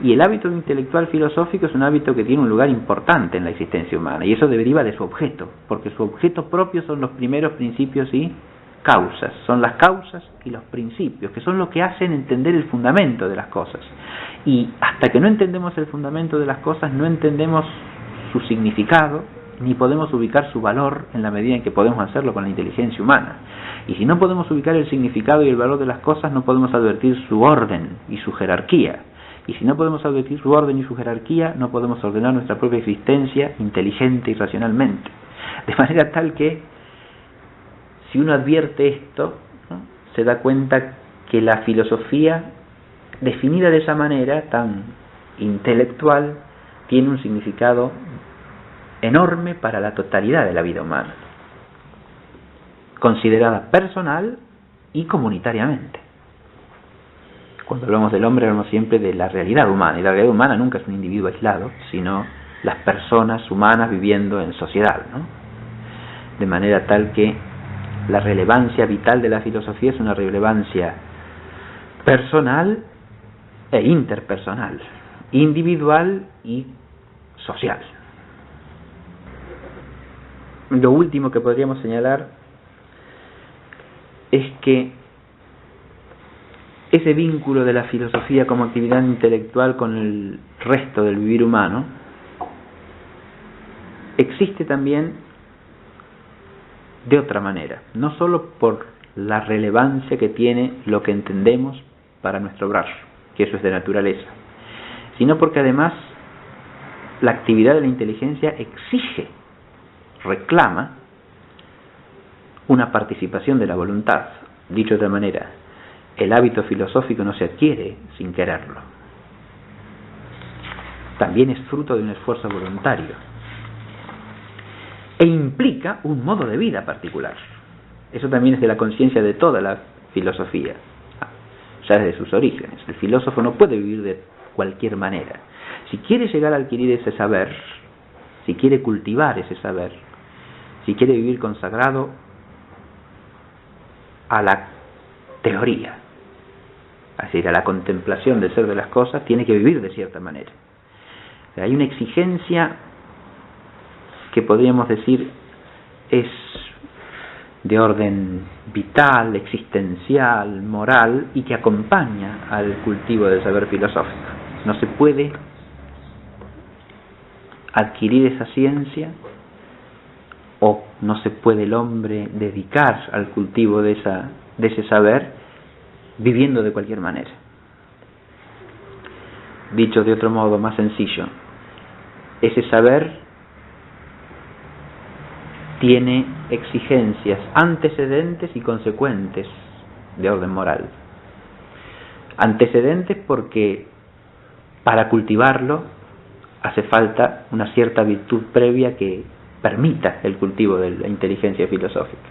Y el hábito intelectual filosófico es un hábito que tiene un lugar importante en la existencia humana, y eso deriva de su objeto, porque su objeto propio son los primeros principios y causas, son las causas y los principios, que son lo que hacen entender el fundamento de las cosas. Y hasta que no entendemos el fundamento de las cosas, no entendemos su significado, ni podemos ubicar su valor en la medida en que podemos hacerlo con la inteligencia humana. Y si no podemos ubicar el significado y el valor de las cosas, no podemos advertir su orden y su jerarquía. Y si no podemos advertir su orden y su jerarquía, no podemos ordenar nuestra propia existencia inteligente y racionalmente. De manera tal que, si uno advierte esto, ¿no?, se da cuenta que la filosofía, definida de esa manera tan intelectual, tiene un significado enorme para la totalidad de la vida humana, considerada personal y comunitariamente. Cuando hablamos del hombre, hablamos siempre de la realidad humana, y la realidad humana nunca es un individuo aislado, sino las personas humanas viviendo en sociedad, ¿no? De manera tal que la relevancia vital de la filosofía es una relevancia personal e interpersonal, individual y social. Lo último que podríamos señalar es que ese vínculo de la filosofía como actividad intelectual con el resto del vivir humano existe también de otra manera, no solo por la relevancia que tiene lo que entendemos para nuestro obrar, que eso es de naturaleza, sino porque además la actividad de la inteligencia exige, reclama una participación de la voluntad. Dicho de otra manera, el hábito filosófico no se adquiere sin quererlo. También es fruto de un esfuerzo voluntario e implica un modo de vida particular. Eso también es de la conciencia de toda la filosofía, ya desde sus orígenes. El filósofo no puede vivir de cualquier manera. Si quiere llegar a adquirir ese saber, si quiere cultivar ese saber, si quiere vivir consagrado a la teoría, es decir, a la contemplación del ser de las cosas, tiene que vivir de cierta manera. Hay una exigencia que podríamos decir es de orden vital, existencial, moral, y que acompaña al cultivo del saber filosófico. No se puede adquirir esa ciencia, o no se puede el hombre dedicar al cultivo de ese saber viviendo de cualquier manera. Dicho de otro modo más sencillo, ese saber tiene exigencias antecedentes y consecuentes de orden moral. Antecedentes porque para cultivarlo hace falta una cierta virtud previa que permita el cultivo de la inteligencia filosófica.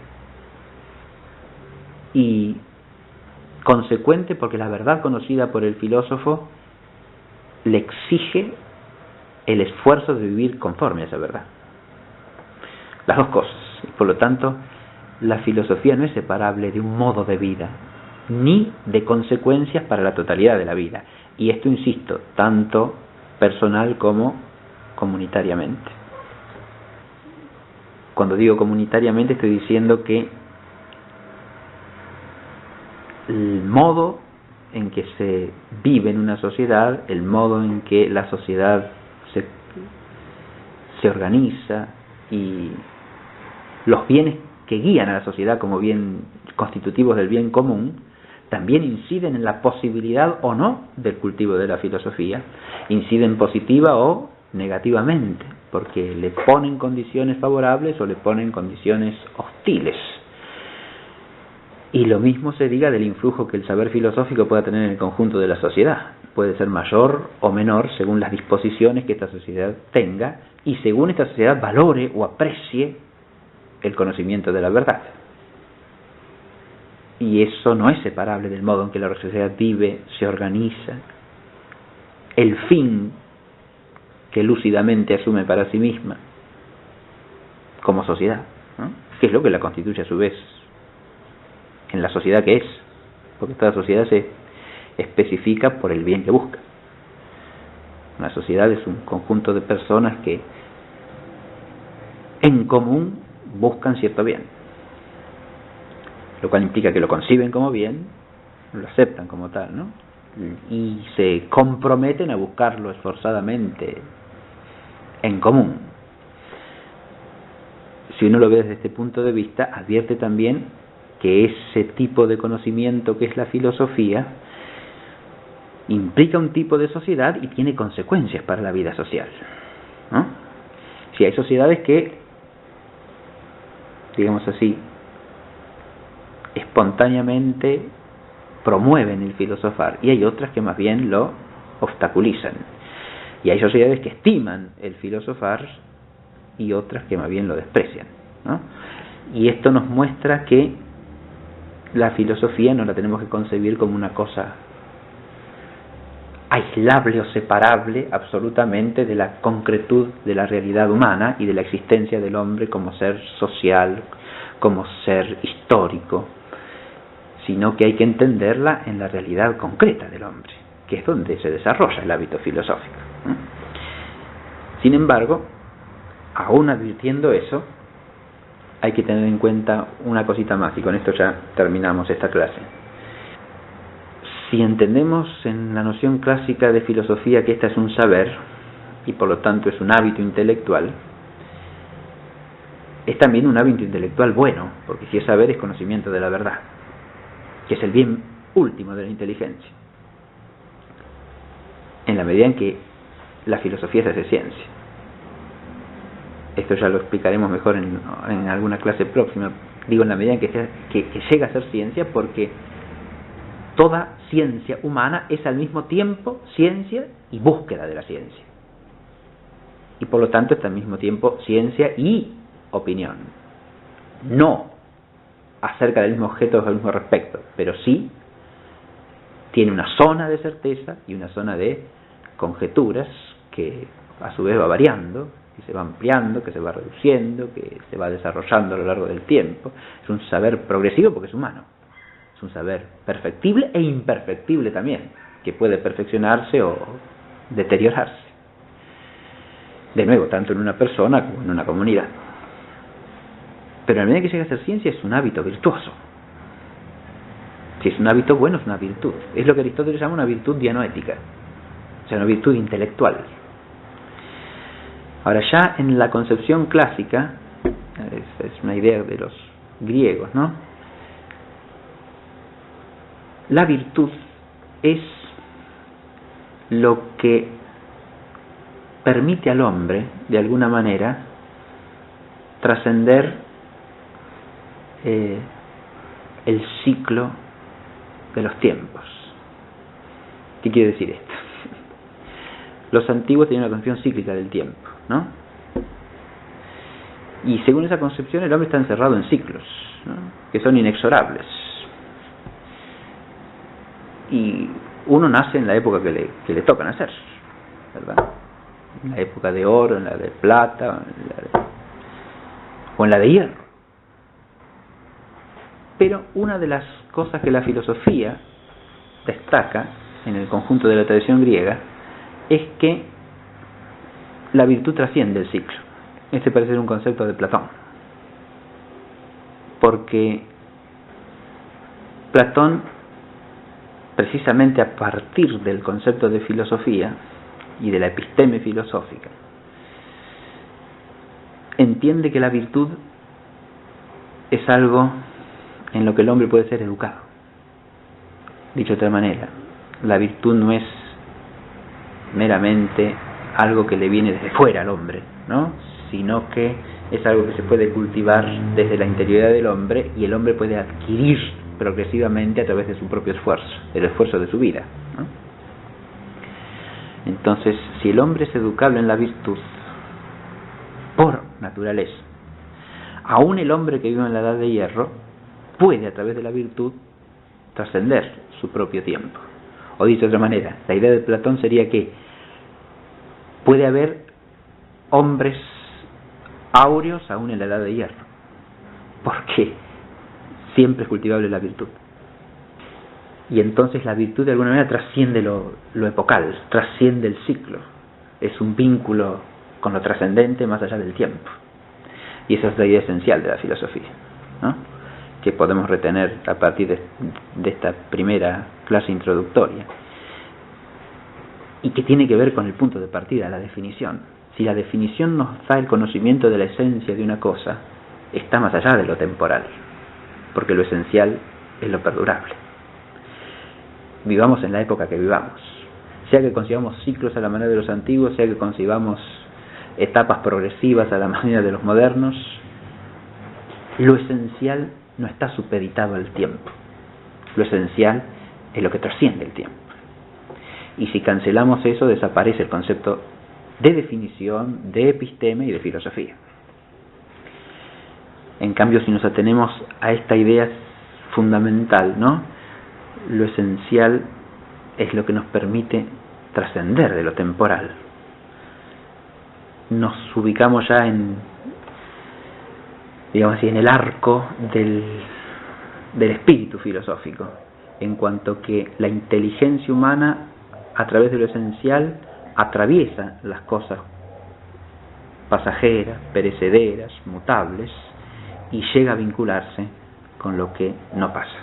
Y consecuente porque la verdad conocida por el filósofo le exige el esfuerzo de vivir conforme a esa verdad. Las dos cosas. Por lo tanto, la filosofía no es separable de un modo de vida, ni de consecuencias para la totalidad de la vida. Y esto, insisto, tanto personal como comunitariamente. Cuando digo comunitariamente estoy diciendo que el modo en que se vive en una sociedad, el modo en que la sociedad se organiza y los bienes que guían a la sociedad como bien constitutivos del bien común, también inciden en la posibilidad o no del cultivo de la filosofía, inciden positiva o negativamente, porque le ponen condiciones favorables o le ponen condiciones hostiles. Y lo mismo se diga del influjo que el saber filosófico pueda tener en el conjunto de la sociedad. Puede ser mayor o menor según las disposiciones que esta sociedad tenga y según esta sociedad valore o aprecie el conocimiento de la verdad. Y eso no es separable del modo en que la sociedad vive, se organiza, el fin que lúcidamente asume para sí misma como sociedad, ¿no? Que es lo que la constituye a su vez en la sociedad que es, porque toda sociedad se especifica por el bien que busca. Una sociedad es un conjunto de personas que en común buscan cierto bien, lo cual implica que lo conciben como bien, lo aceptan como tal, ¿no? Y se comprometen a buscarlo esforzadamente en común. Si uno lo ve desde este punto de vista, advierte también que ese tipo de conocimiento que es la filosofía implica un tipo de sociedad y tiene consecuencias para la vida social, ¿no? Si hay sociedades que, digamos así, espontáneamente promueven el filosofar y hay otras que más bien lo obstaculizan, y hay sociedades que estiman el filosofar y otras que más bien lo desprecian, ¿no? Y esto nos muestra que la filosofía no la tenemos que concebir como una cosa aislable o separable absolutamente de la concretud de la realidad humana y de la existencia del hombre como ser social, como ser histórico, sino que hay que entenderla en la realidad concreta del hombre, que es donde se desarrolla el hábito filosófico. Sin embargo, aún advirtiendo eso, hay que tener en cuenta una cosita más, y con esto ya terminamos esta clase. Si entendemos en la noción clásica de filosofía que esta es un saber, y por lo tanto es un hábito intelectual, es también un hábito intelectual bueno, porque si es saber es conocimiento de la verdad, que es el bien último de la inteligencia, en la medida en que la filosofía se hace ciencia. Esto ya lo explicaremos mejor en alguna clase próxima. Digo en la medida en que llega a ser ciencia, porque toda ciencia humana es al mismo tiempo ciencia y búsqueda de la ciencia. Y por lo tanto es al mismo tiempo ciencia y opinión. No acerca del mismo objeto o del mismo respecto, pero sí tiene una zona de certeza y una zona de conjeturas que a su vez va variando, que se va ampliando, que se va reduciendo, que se va desarrollando a lo largo del tiempo. Es un saber progresivo porque es humano. Es un saber perfectible e imperfectible también, que puede perfeccionarse o deteriorarse. De nuevo, tanto en una persona como en una comunidad. Pero a medida que llega a ser ciencia es un hábito virtuoso. Si es un hábito bueno, es una virtud. Es lo que Aristóteles llama una virtud dianoética, o sea, una virtud intelectual. Ahora, ya en la concepción clásica, es una idea de los griegos, ¿no? La virtud es lo que permite al hombre, de alguna manera, trascender el ciclo de los tiempos. ¿Qué quiere decir esto? Los antiguos tenían una concepción cíclica del tiempo, ¿no? Y según esa concepción, el hombre está encerrado en ciclos, ¿no?, que son inexorables. Y uno nace en la época que le toca nacer, ¿verdad? En la época de oro, en la de plata, o en la de hierro. Pero una de las cosas que la filosofía destaca en el conjunto de la tradición griega es que la virtud trasciende el ciclo. Este parece ser un concepto de Platón, porque Platón, precisamente a partir del concepto de filosofía y de la episteme filosófica, entiende que la virtud es algo en lo que el hombre puede ser educado. Dicho de otra manera, la virtud no es meramente algo que le viene desde fuera al hombre, ¿no?, sino que es algo que se puede cultivar desde la interioridad del hombre, y el hombre puede adquirir progresivamente a través de su propio esfuerzo, el esfuerzo de su vida, ¿no? Entonces, si el hombre es educable en la virtud por naturaleza, aún el hombre que vive en la edad de hierro puede, a través de la virtud, trascender su propio tiempo. O dicho de otra manera, la idea de Platón sería que puede haber hombres áureos aún en la edad de hierro, porque siempre es cultivable la virtud. Y entonces la virtud de alguna manera trasciende lo epocal, trasciende el ciclo, es un vínculo con lo trascendente más allá del tiempo. Y esa es la idea esencial de la filosofía, ¿no?, que podemos retener a partir de esta primera clase introductoria, y que tiene que ver con el punto de partida, la definición. Si la definición nos da el conocimiento de la esencia de una cosa, está más allá de lo temporal, porque lo esencial es lo perdurable. Vivamos en la época que vivamos, sea que concibamos ciclos a la manera de los antiguos, sea que concibamos etapas progresivas a la manera de los modernos, lo esencial no está supeditado al tiempo. Lo esencial es lo que trasciende el tiempo. Y si cancelamos eso, desaparece el concepto de definición, de episteme y de filosofía. En cambio, si nos atenemos a esta idea fundamental, ¿no?, lo esencial es lo que nos permite trascender de lo temporal. Nos ubicamos ya en, digamos así, en el arco del espíritu filosófico, en cuanto que la inteligencia humana, a través de lo esencial, atraviesa las cosas pasajeras, perecederas, mutables, y llega a vincularse con lo que no pasa.